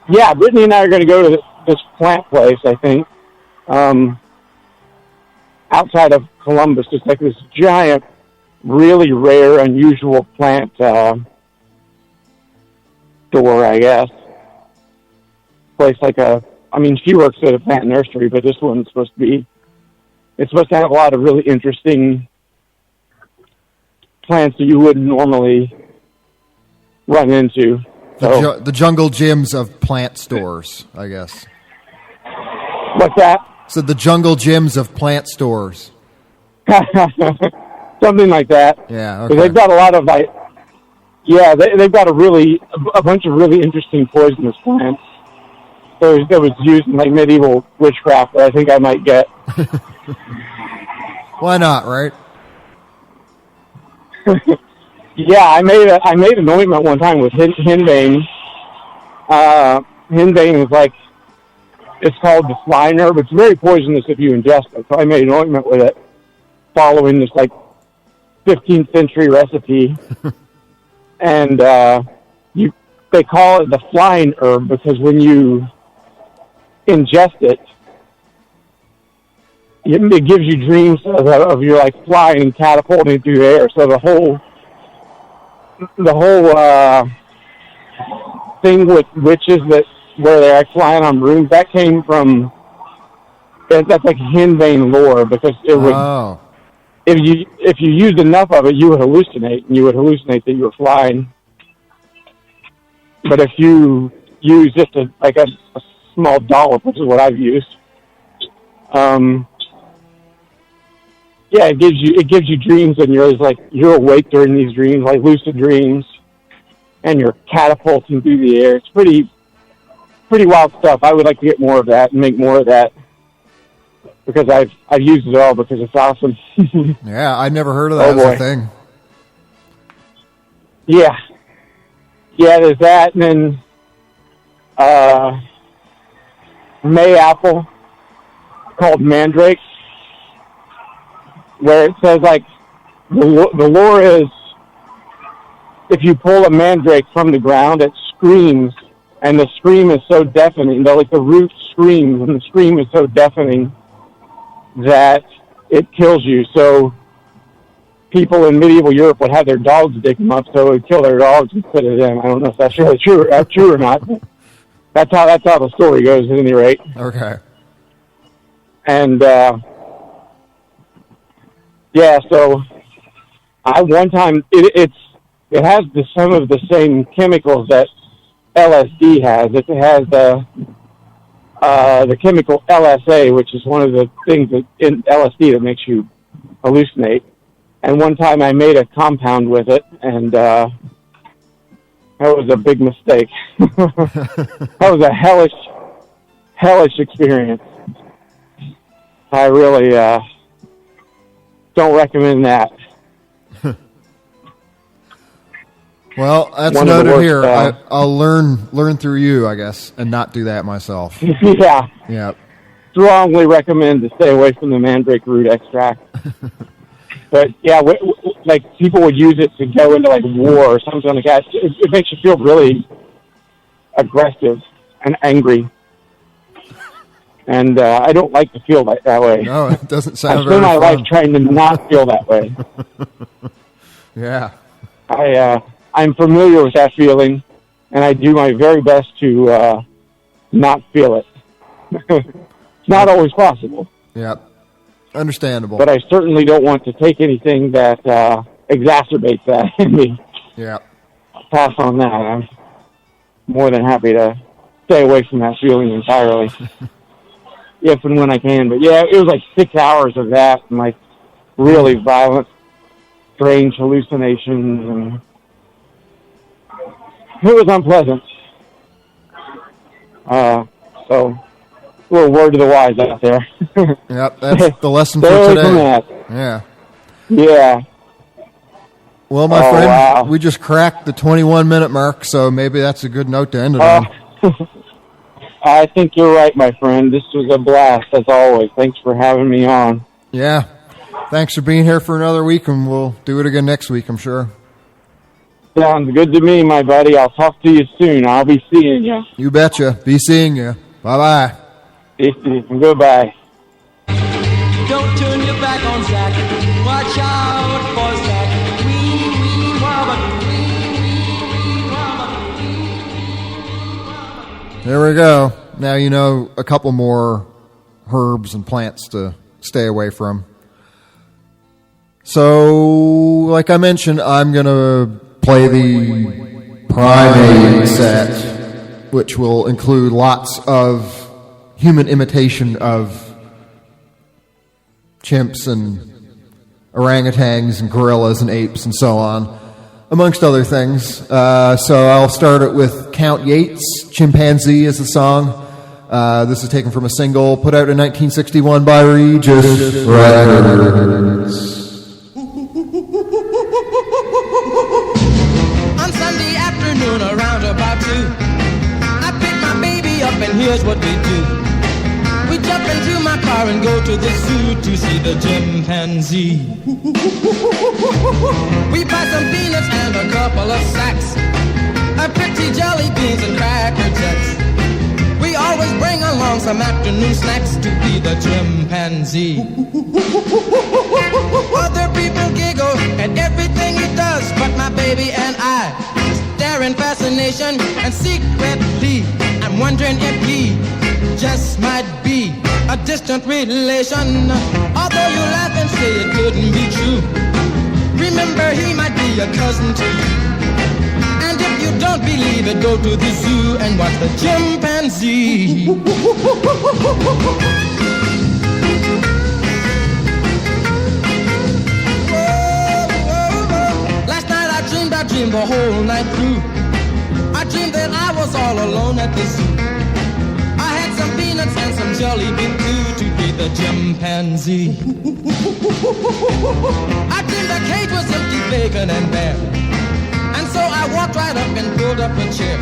Yeah, Brittany and I are going to go to this plant place, I think, outside of Columbus. It's like this giant, really rare, unusual plant store, I guess. Place like she works at a plant nursery, but this one's supposed to have a lot of really interesting plants that you wouldn't normally run into. So, the jungle gyms of plant stores, I guess. What's that? So the jungle gyms of plant stores. Something like that. Yeah, okay. They've got a lot of they've got a bunch of really interesting poisonous plants that was used in like medieval witchcraft that I think I might get. Why not, right? Yeah, I made an ointment one time with henbane. Henbane is like, it's called the fly nerve. It's very poisonous if you ingest it. So I made an ointment with it, following this like 15th century recipe. And they call it the flying herb because when you ingest it, it gives you dreams of you like flying and catapulting through the air. So the whole thing with witches where they're like flying on brooms, that came from that's like henbane lore because it would if you used enough of it, you would hallucinate, and you would hallucinate that you were flying. But if you use just a small dollop, which is what I've used, it gives you dreams, and you're awake during these dreams, like lucid dreams, and you're catapulting through the air. It's pretty wild stuff. I would like to get more of that and make more of that, because I've used it all because it's awesome. Yeah, I'd never heard of that as a thing. Yeah, there's that, and then May apple called mandrake, where it says like the lore is if you pull a mandrake from the ground, it screams, and the scream is so deafening. The root screams, and the scream is so deafening that it kills you. So people in medieval Europe would have their dogs dig them up, so it would kill their dogs instead of them. I don't know if that's really true or not. That's how the story goes, at any rate. Okay. And so one time it has some of the same chemicals that LSD has. It has the chemical LSA, which is one of the things in LSD that makes you hallucinate. And one time I made a compound with it, and that was a big mistake. That was a hellish experience. I really don't recommend that. Well, that's noted here. I'll learn through you, I guess, and not do that myself. Yeah. Yeah. Strongly recommend to stay away from the mandrake root extract. But yeah, like people would use it to go into like war or something like that. It makes you feel really aggressive and angry. And I don't like to feel that way. No, it doesn't sound I very spend my fun. life trying to not feel that way. Yeah. I'm familiar with that feeling, and I do my very best to not feel it. It's not always possible. Yeah. Understandable. But I certainly don't want to take anything that exacerbates that in me. Yeah. I'll pass on that. I'm more than happy to stay away from that feeling entirely. If and when I can. But yeah, it was like 6 hours of that, and like really violent, strange hallucinations, and it was unpleasant. So, a little word to the wise out there. Yep, that's the lesson for Stay away today. from that. Yeah. Yeah. Well, my friend, we just cracked the 21-minute mark, so maybe that's a good note to end it on. I think you're right, my friend. This was a blast, as always. Thanks for having me on. Yeah. Thanks for being here for another week, and we'll do it again next week, I'm sure. Sounds good to me, my buddy. I'll talk to you soon. I'll be seeing you. You betcha. Be seeing you. Bye-bye. Goodbye. Don't turn your back on Zach. Watch out for Zach. Wee, wee, wobble. There we go. Now you know a couple more herbs and plants to stay away from. So, like I mentioned, I'm going to play the primate set, which will include lots of human imitation of chimps and orangutans and gorillas and apes and so on, amongst other things. So I'll start it with Count Yates, Chimpanzee is the song. This is taken from a single put out in 1961 by Regis Records. On Sunday afternoon around about 2, I pick my baby up and here's what we do. We jump into my car and go to the zoo to see the chimpanzee. We buy some peanuts and a couple of sacks, a pretty jelly beans and cracker jacks. We always bring along some afternoon snacks to be the chimpanzee. Other people giggle at everything he does, but my baby and I stare in fascination, and secretly I'm wondering if he just might be a distant relation. Although you laugh and say it couldn't be true, remember he might be a cousin to you. And if you don't believe it, could go to the zoo and watch the chimpanzee. Last night I dreamed the whole night through. I dreamed that I was all alone at the zoo. I had some peanuts and some jelly bean too to feed the chimpanzee. I dreamed the cage was empty, vacant and bare. And so I walked right up and pulled up a chair.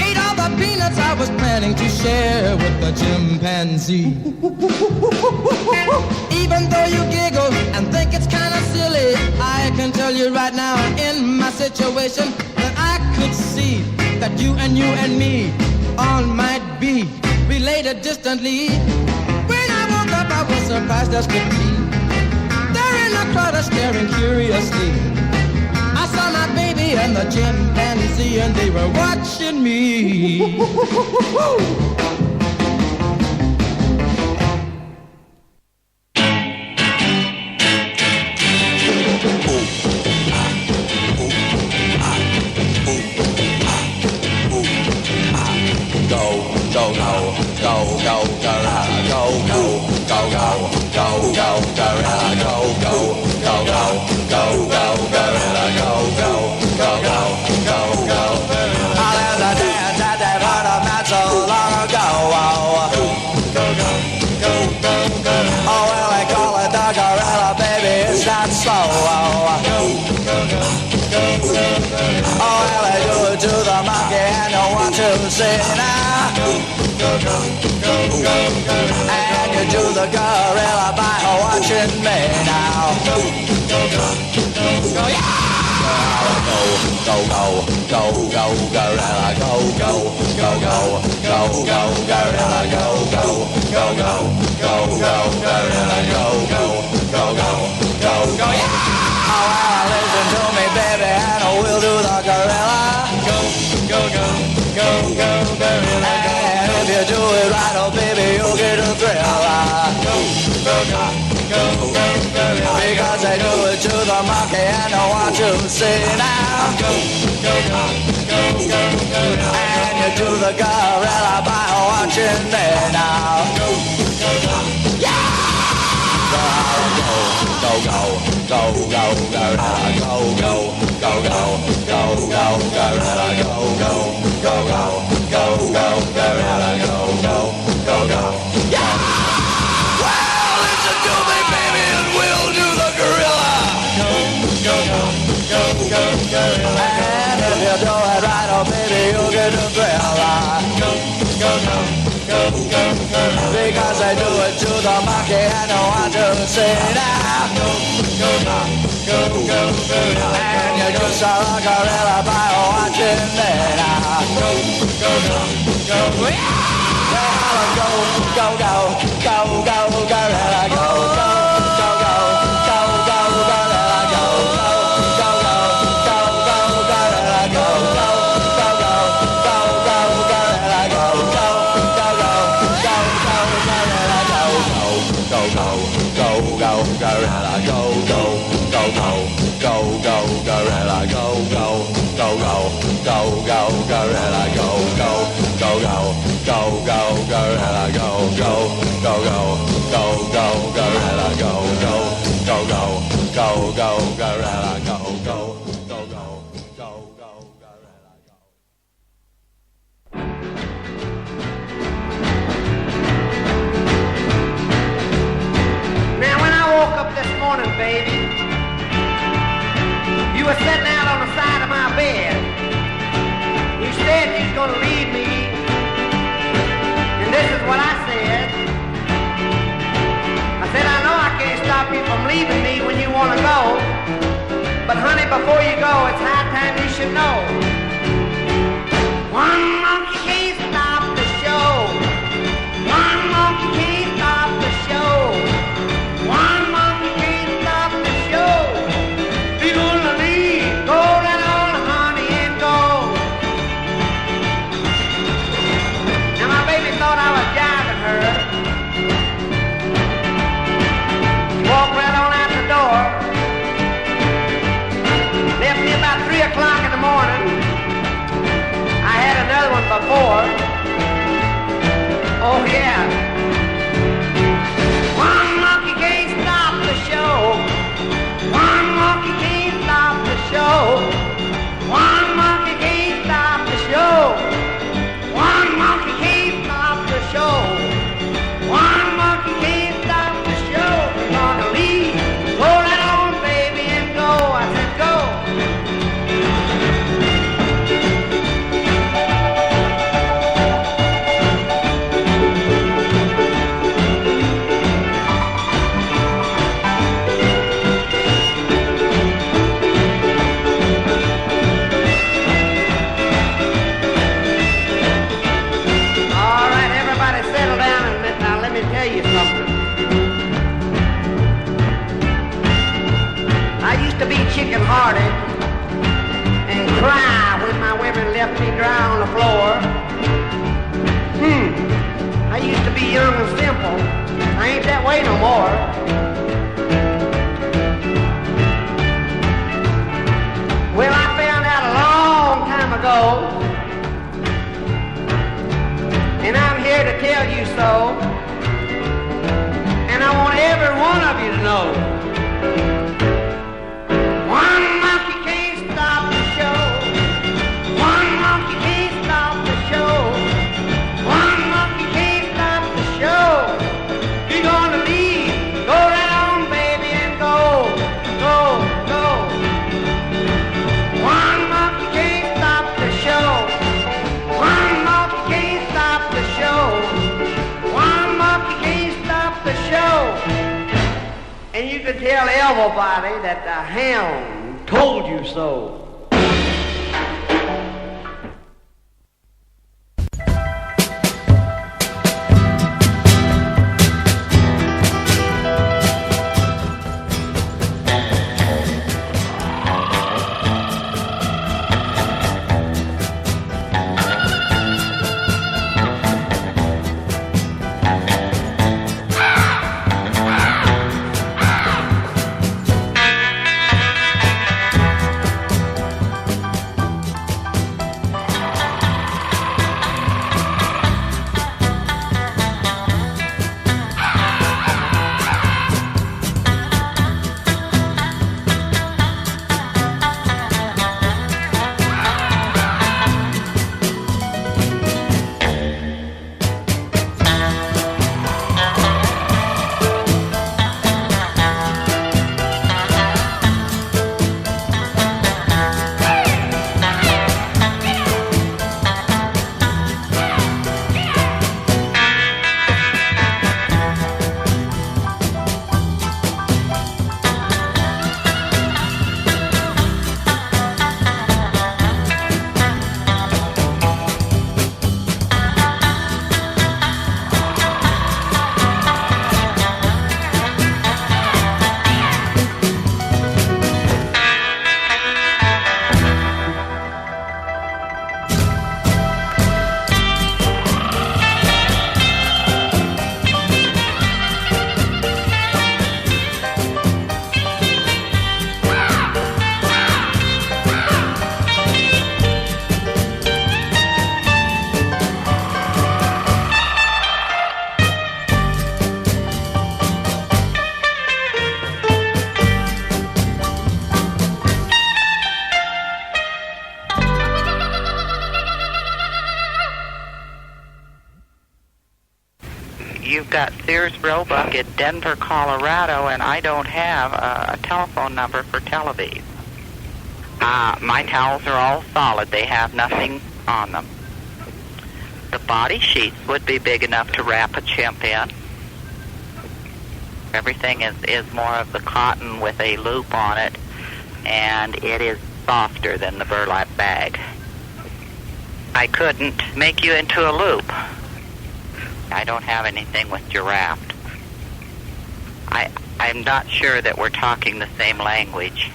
Ate all the peanuts I was planning to share with the chimpanzee. Even though you giggle and think it's kind of silly, I can tell you right now in my situation that I could see that you and me all might be related distantly. When I woke up I was surprised as could be. There in the crowd are staring curiously. I saw my baby and the chimpanzee and they were watching me. Say now, and you do the gorilla by watching me now. Go, yeah! Go, gorilla, go, gorilla, go, gorilla, go, yeah! Oh, well, listen to me, baby, and we'll do the gorilla. Go, gorilla. And if you do it right, oh baby, you'll get a thrill. Go, gorilla. Because they do it to the monkey and I want you to see now. Go, gorilla. And you do the gorilla by watching me now. Yeah! Go, gorilla, go, gorilla, go, gorilla, go, yeah! Well, listen to me, baby, and we'll do the gorilla. Go, gorilla. And if you do it right, oh baby, you'll get a thrill. Go, because they do it to the monkey and I want to see now. Go, and you just saw a gorilla by watching me now. Go, yeah! Go, gorilla, go, Gonna leave me, and this is what I said. I said, I know I can't stop you from leaving me when you want to go, but honey, before you go, it's high time you should know. One monkey can't stop the show. One monkey can't stop the show. One monkey can't stop the show. You're gonna leave, go down on honey and go. Thought I was jiving her. She walked right on out the door. Left me about 3 o'clock in the morning. chicken-hearted and cry when my women left me dry on the floor. I used to be young and simple. I ain't that way no more. Well, I found out a long time ago, and I'm here to tell you so, and I want every one of you to know. One monkey can't stop the show. One monkey can't stop the show. One monkey can't stop the show. You're gonna leave, go round, baby, and go, go, go. One monkey can't stop the show. One monkey can't stop the show. One monkey can't stop the show. And you can tell everybody that the hound told you so. You've got Sears Roebuck in Denver, Colorado, and I don't have a telephone number for Televies. My towels are all solid. They have nothing on them. The body sheets would be big enough to wrap a chimp in. Everything is more of the cotton with a loop on it, and it is softer than the burlap bag. I couldn't make you into a loop. I don't have anything with giraffe. I'm not sure that we're talking the same language.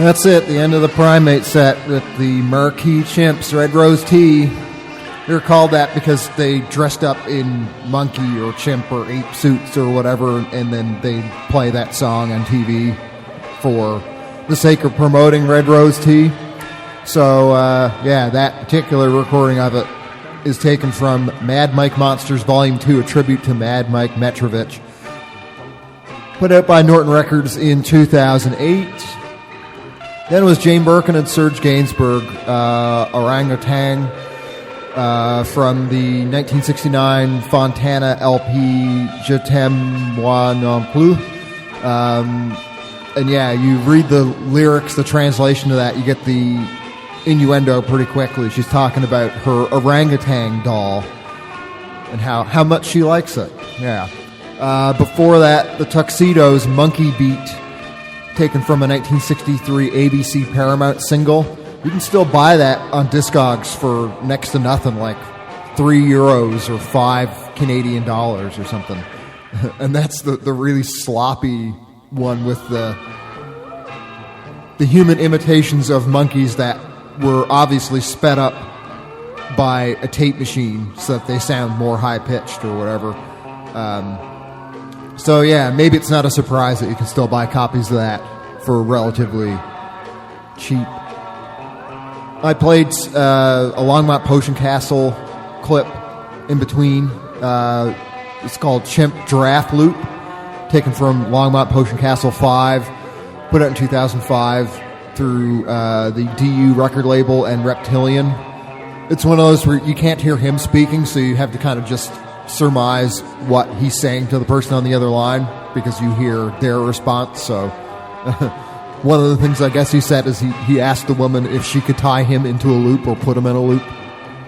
That's it, the end of the Primate set with the Marquee Chimps, Red Rose Tea. They're called that because they dressed up in monkey or chimp or ape suits or whatever, and then they play that song on TV for the sake of promoting Red Rose Tea. So, that particular recording of it is taken from Mad Mike Monsters Volume 2, a tribute to Mad Mike Metrovich. Put out by Norton Records in 2008. Then it was Jane Birkin and Serge Gainsbourg, Orangutan, from the 1969 Fontana LP Je t'aime moi non plus. And yeah, you read the lyrics, the translation of that, you get the innuendo pretty quickly. She's talking about her orangutan doll and how much she likes it. Yeah. Before that, the Tuxedos Monkey Beat, taken from a 1963 ABC Paramount single. You can still buy that on Discogs for next to nothing, like €3 or $5 Canadian or something. And that's the really sloppy one with the human imitations of monkeys that were obviously sped up by a tape machine so that they sound more high-pitched or whatever. So yeah, maybe it's not a surprise that you can still buy copies of that for relatively cheap. I played a Longmont Potion Castle clip in between. It's called Chimp Giraffe Loop, taken from Longmont Potion Castle 5, put out in 2005 through the DU record label and Reptilian. It's one of those where you can't hear him speaking, so you have to kind of just surmise what he's saying to the person on the other line because you hear their response. So one of the things I guess he said is he asked the woman if she could tie him into a loop or put him in a loop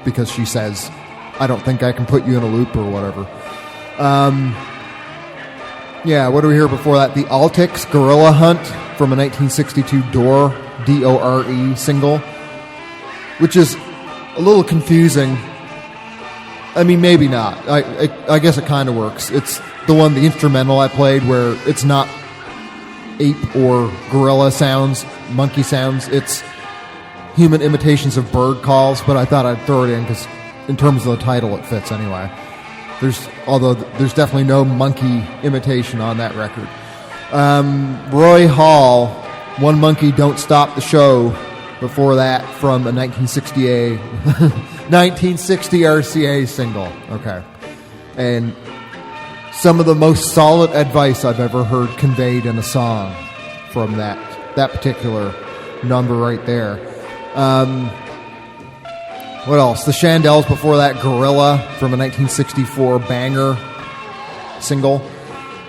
because she says, I don't think I can put you in a loop or whatever. What do we hear before that? The Altics Gorilla Hunt from a 1962 Dore, D-O-R-E single, which is a little confusing. I mean, maybe not. I guess it kind of works. It's the instrumental I played where it's not ape or gorilla sounds, monkey sounds. It's human imitations of bird calls, but I thought I'd throw it in because in terms of the title, it fits anyway. Although there's definitely no monkey imitation on that record. Roy Hall, One Monkey Don't Stop the Show, before that from a 1960 RCA single. Okay. And some of the most solid advice I've ever heard conveyed in a song from that particular number right there. What else? The Shandells before that, Gorilla from a 1964 banger single.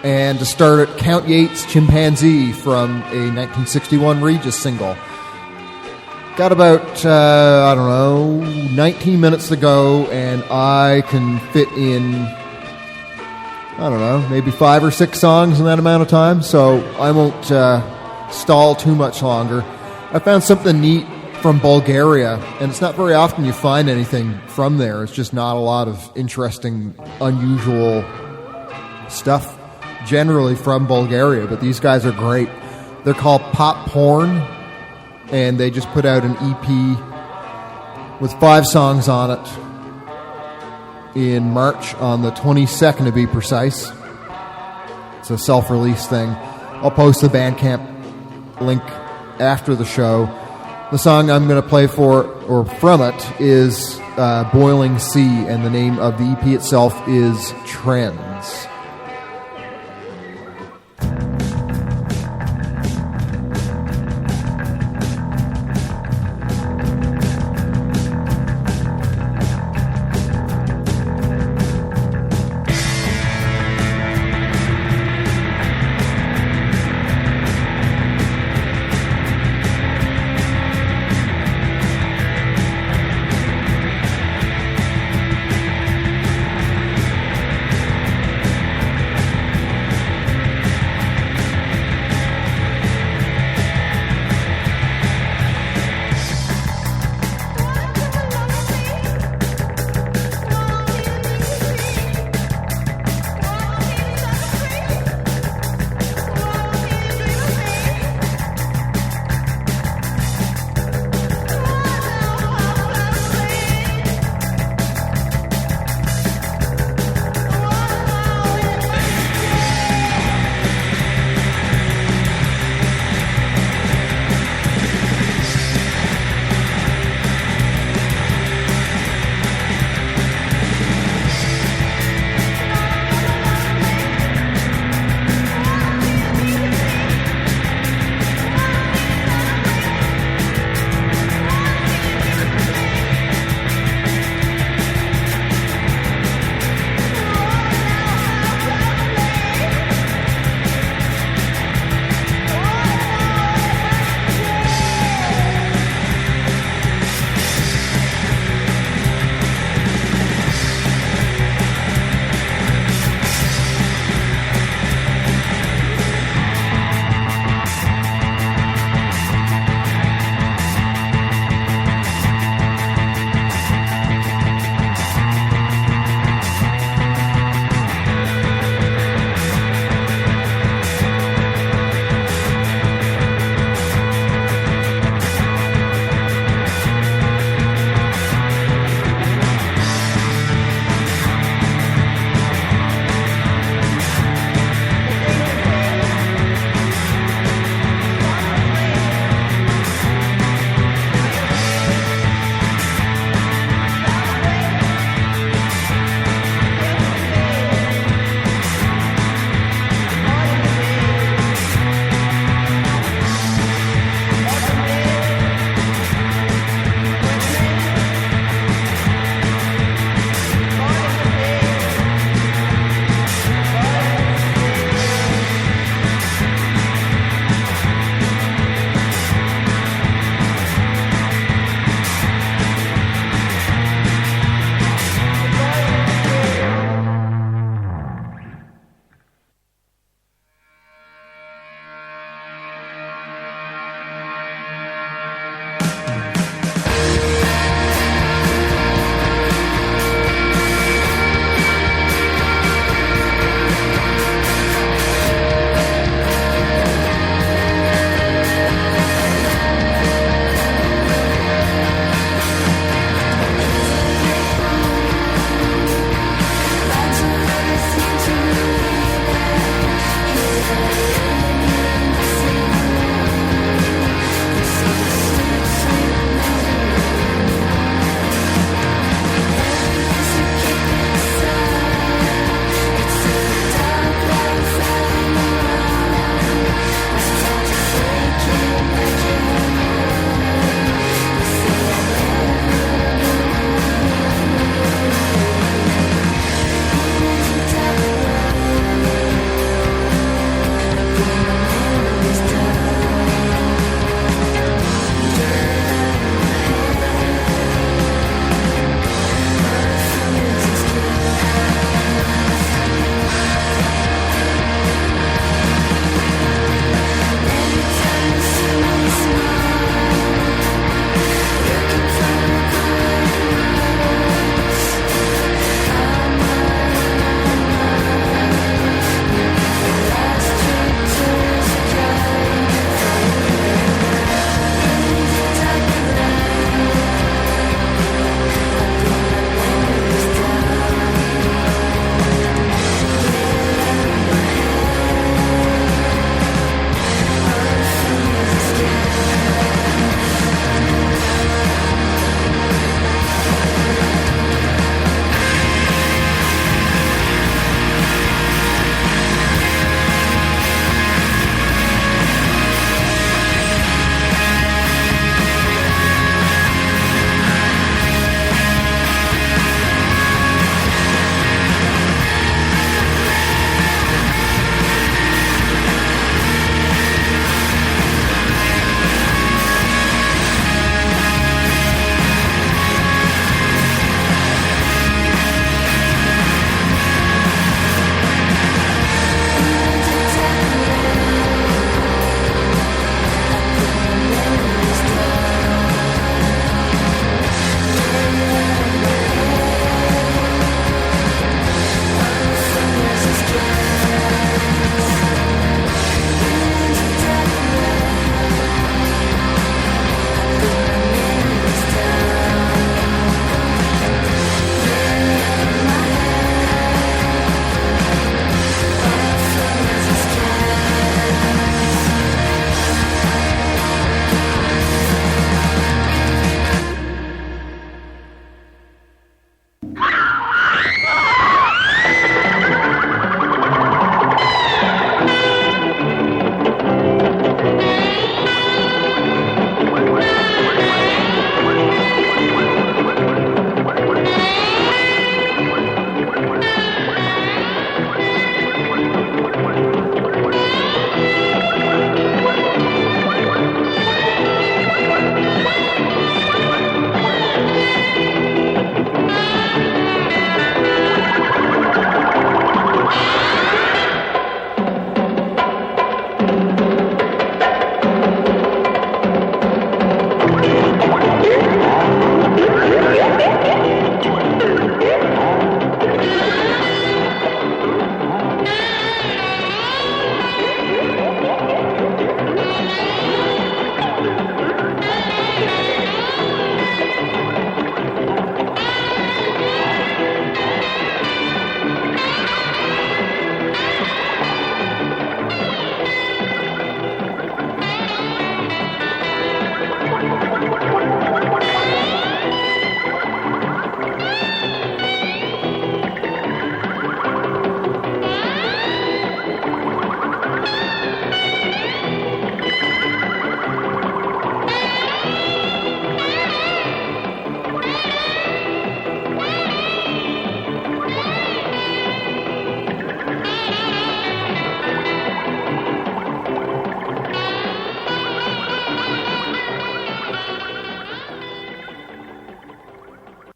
And to start it, Count Yates, Chimpanzee from a 1961 Regis single. Got about, 19 minutes to go, and I can fit in, maybe 5 or 6 songs in that amount of time, so I won't stall too much longer. I found something neat from Bulgaria, and it's not very often you find anything from there. It's just not a lot of interesting, unusual stuff generally from Bulgaria, but these guys are great. They're called Pop Porn, and they just put out an EP with 5 songs on it in March, on the 22nd to be precise. It's a self-release thing. I'll post the Bandcamp link after the show. The song I'm going to play from it is Boiling Sea, and the name of the EP itself is Trends.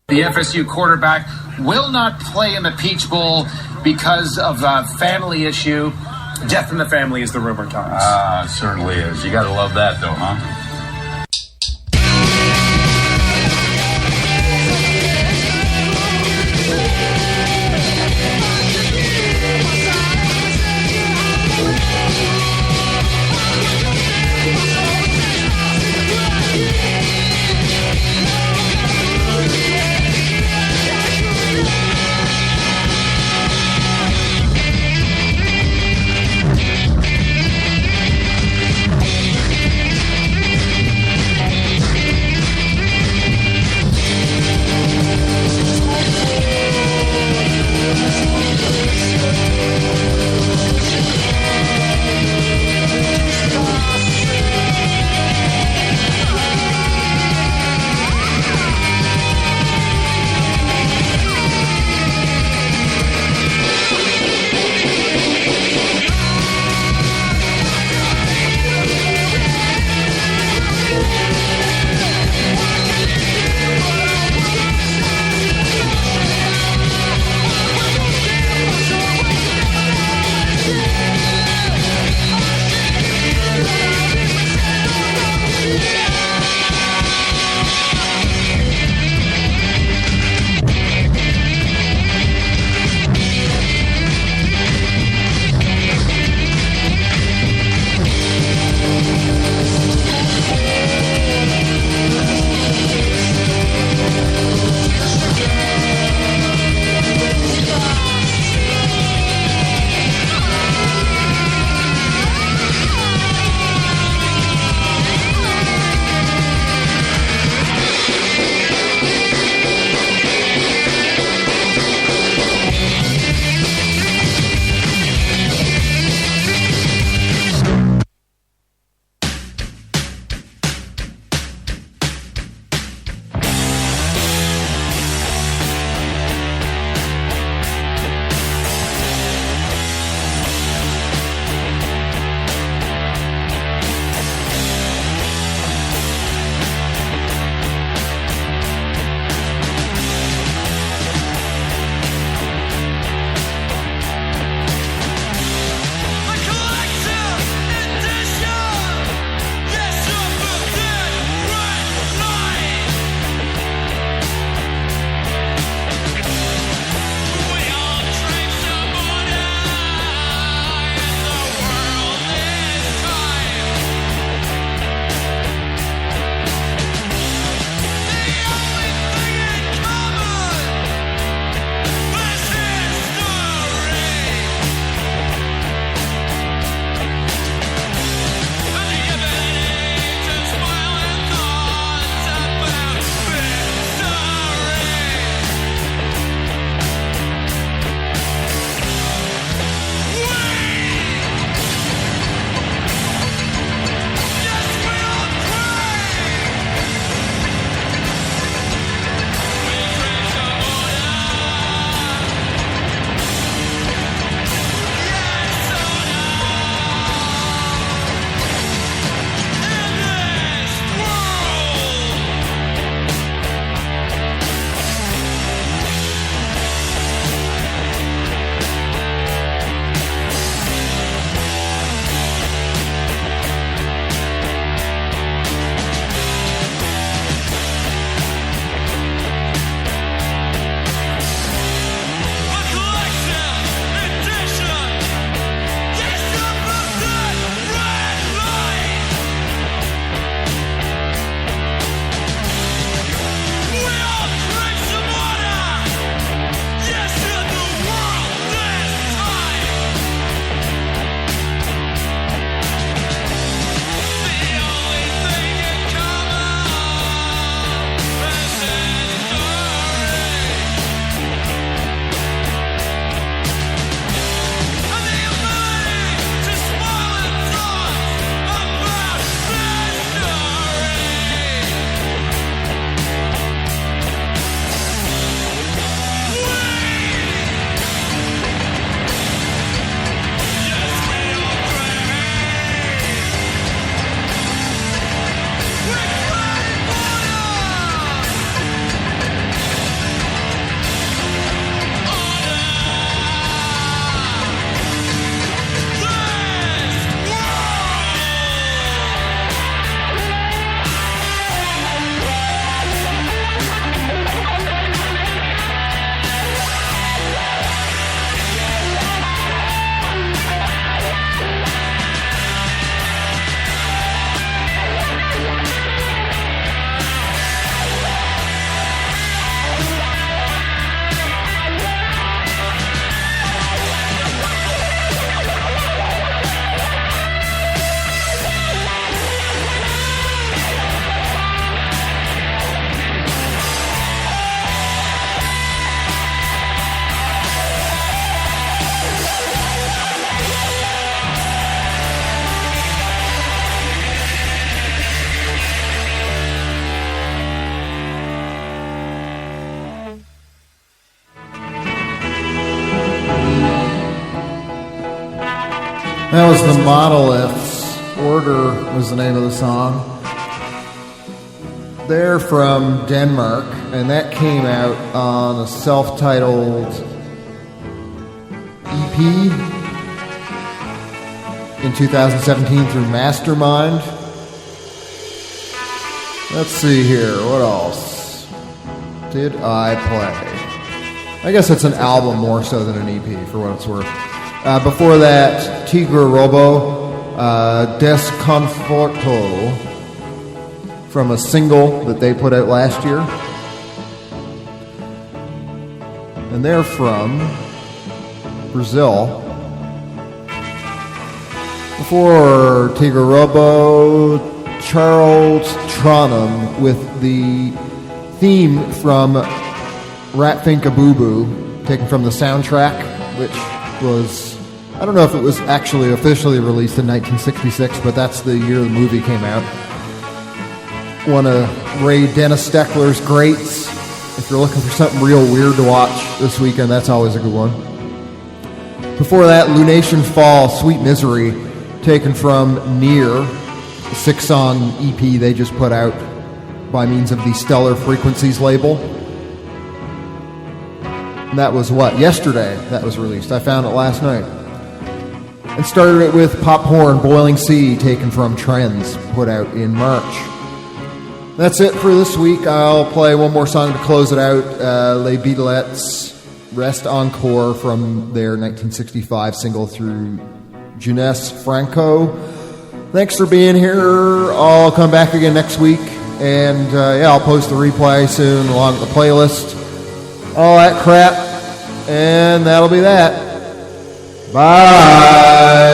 The FSU quarterback will not play in the Peach Bowl because of a family issue. Death in the family is the rumor, Thomas. Ah, it certainly is. You gotta love that, though, huh? That was the Monoliths. Order was the name of the song. They're from Denmark, and that came out on a self-titled EP in 2017 through Mastermind. Let's see here, what else did I play? I guess it's an album more so than an EP, for what it's worth. Before that, Tigre Robo, Desconforto, from a single that they put out last year. And they're from Brazil. Before Tigre Robo, Charles Tronum with the theme from Rat Finka Boo Boo, taken from the soundtrack, which was, I don't know if it was actually officially released in 1966, but that's the year the movie came out. One of Ray Dennis Steckler's greats. If you're looking for something real weird to watch this weekend, that's always a good one. Before that, Lunation Fall, Sweet Misery, taken from Near, a 6-song EP they just put out by means of the Stellar Frequencies label. And that was yesterday that was released. I found it last night. And started it with Pop Horn, Boiling Sea, taken from Trends, put out in March. That's it for this week. I'll play one more song to close it out. Les Beatlettes, Rest Encore, from their 1965 single through Jeunesse Franco. Thanks for being here. I'll come back again next week. And I'll post the replay soon along with the playlist. All that crap. And that'll be that. Bye.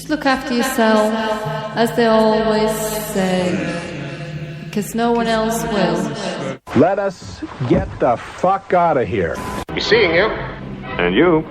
Look after yourself, as they always say, because no one else will. Let us get the fuck out of here. Be seeing you. And you.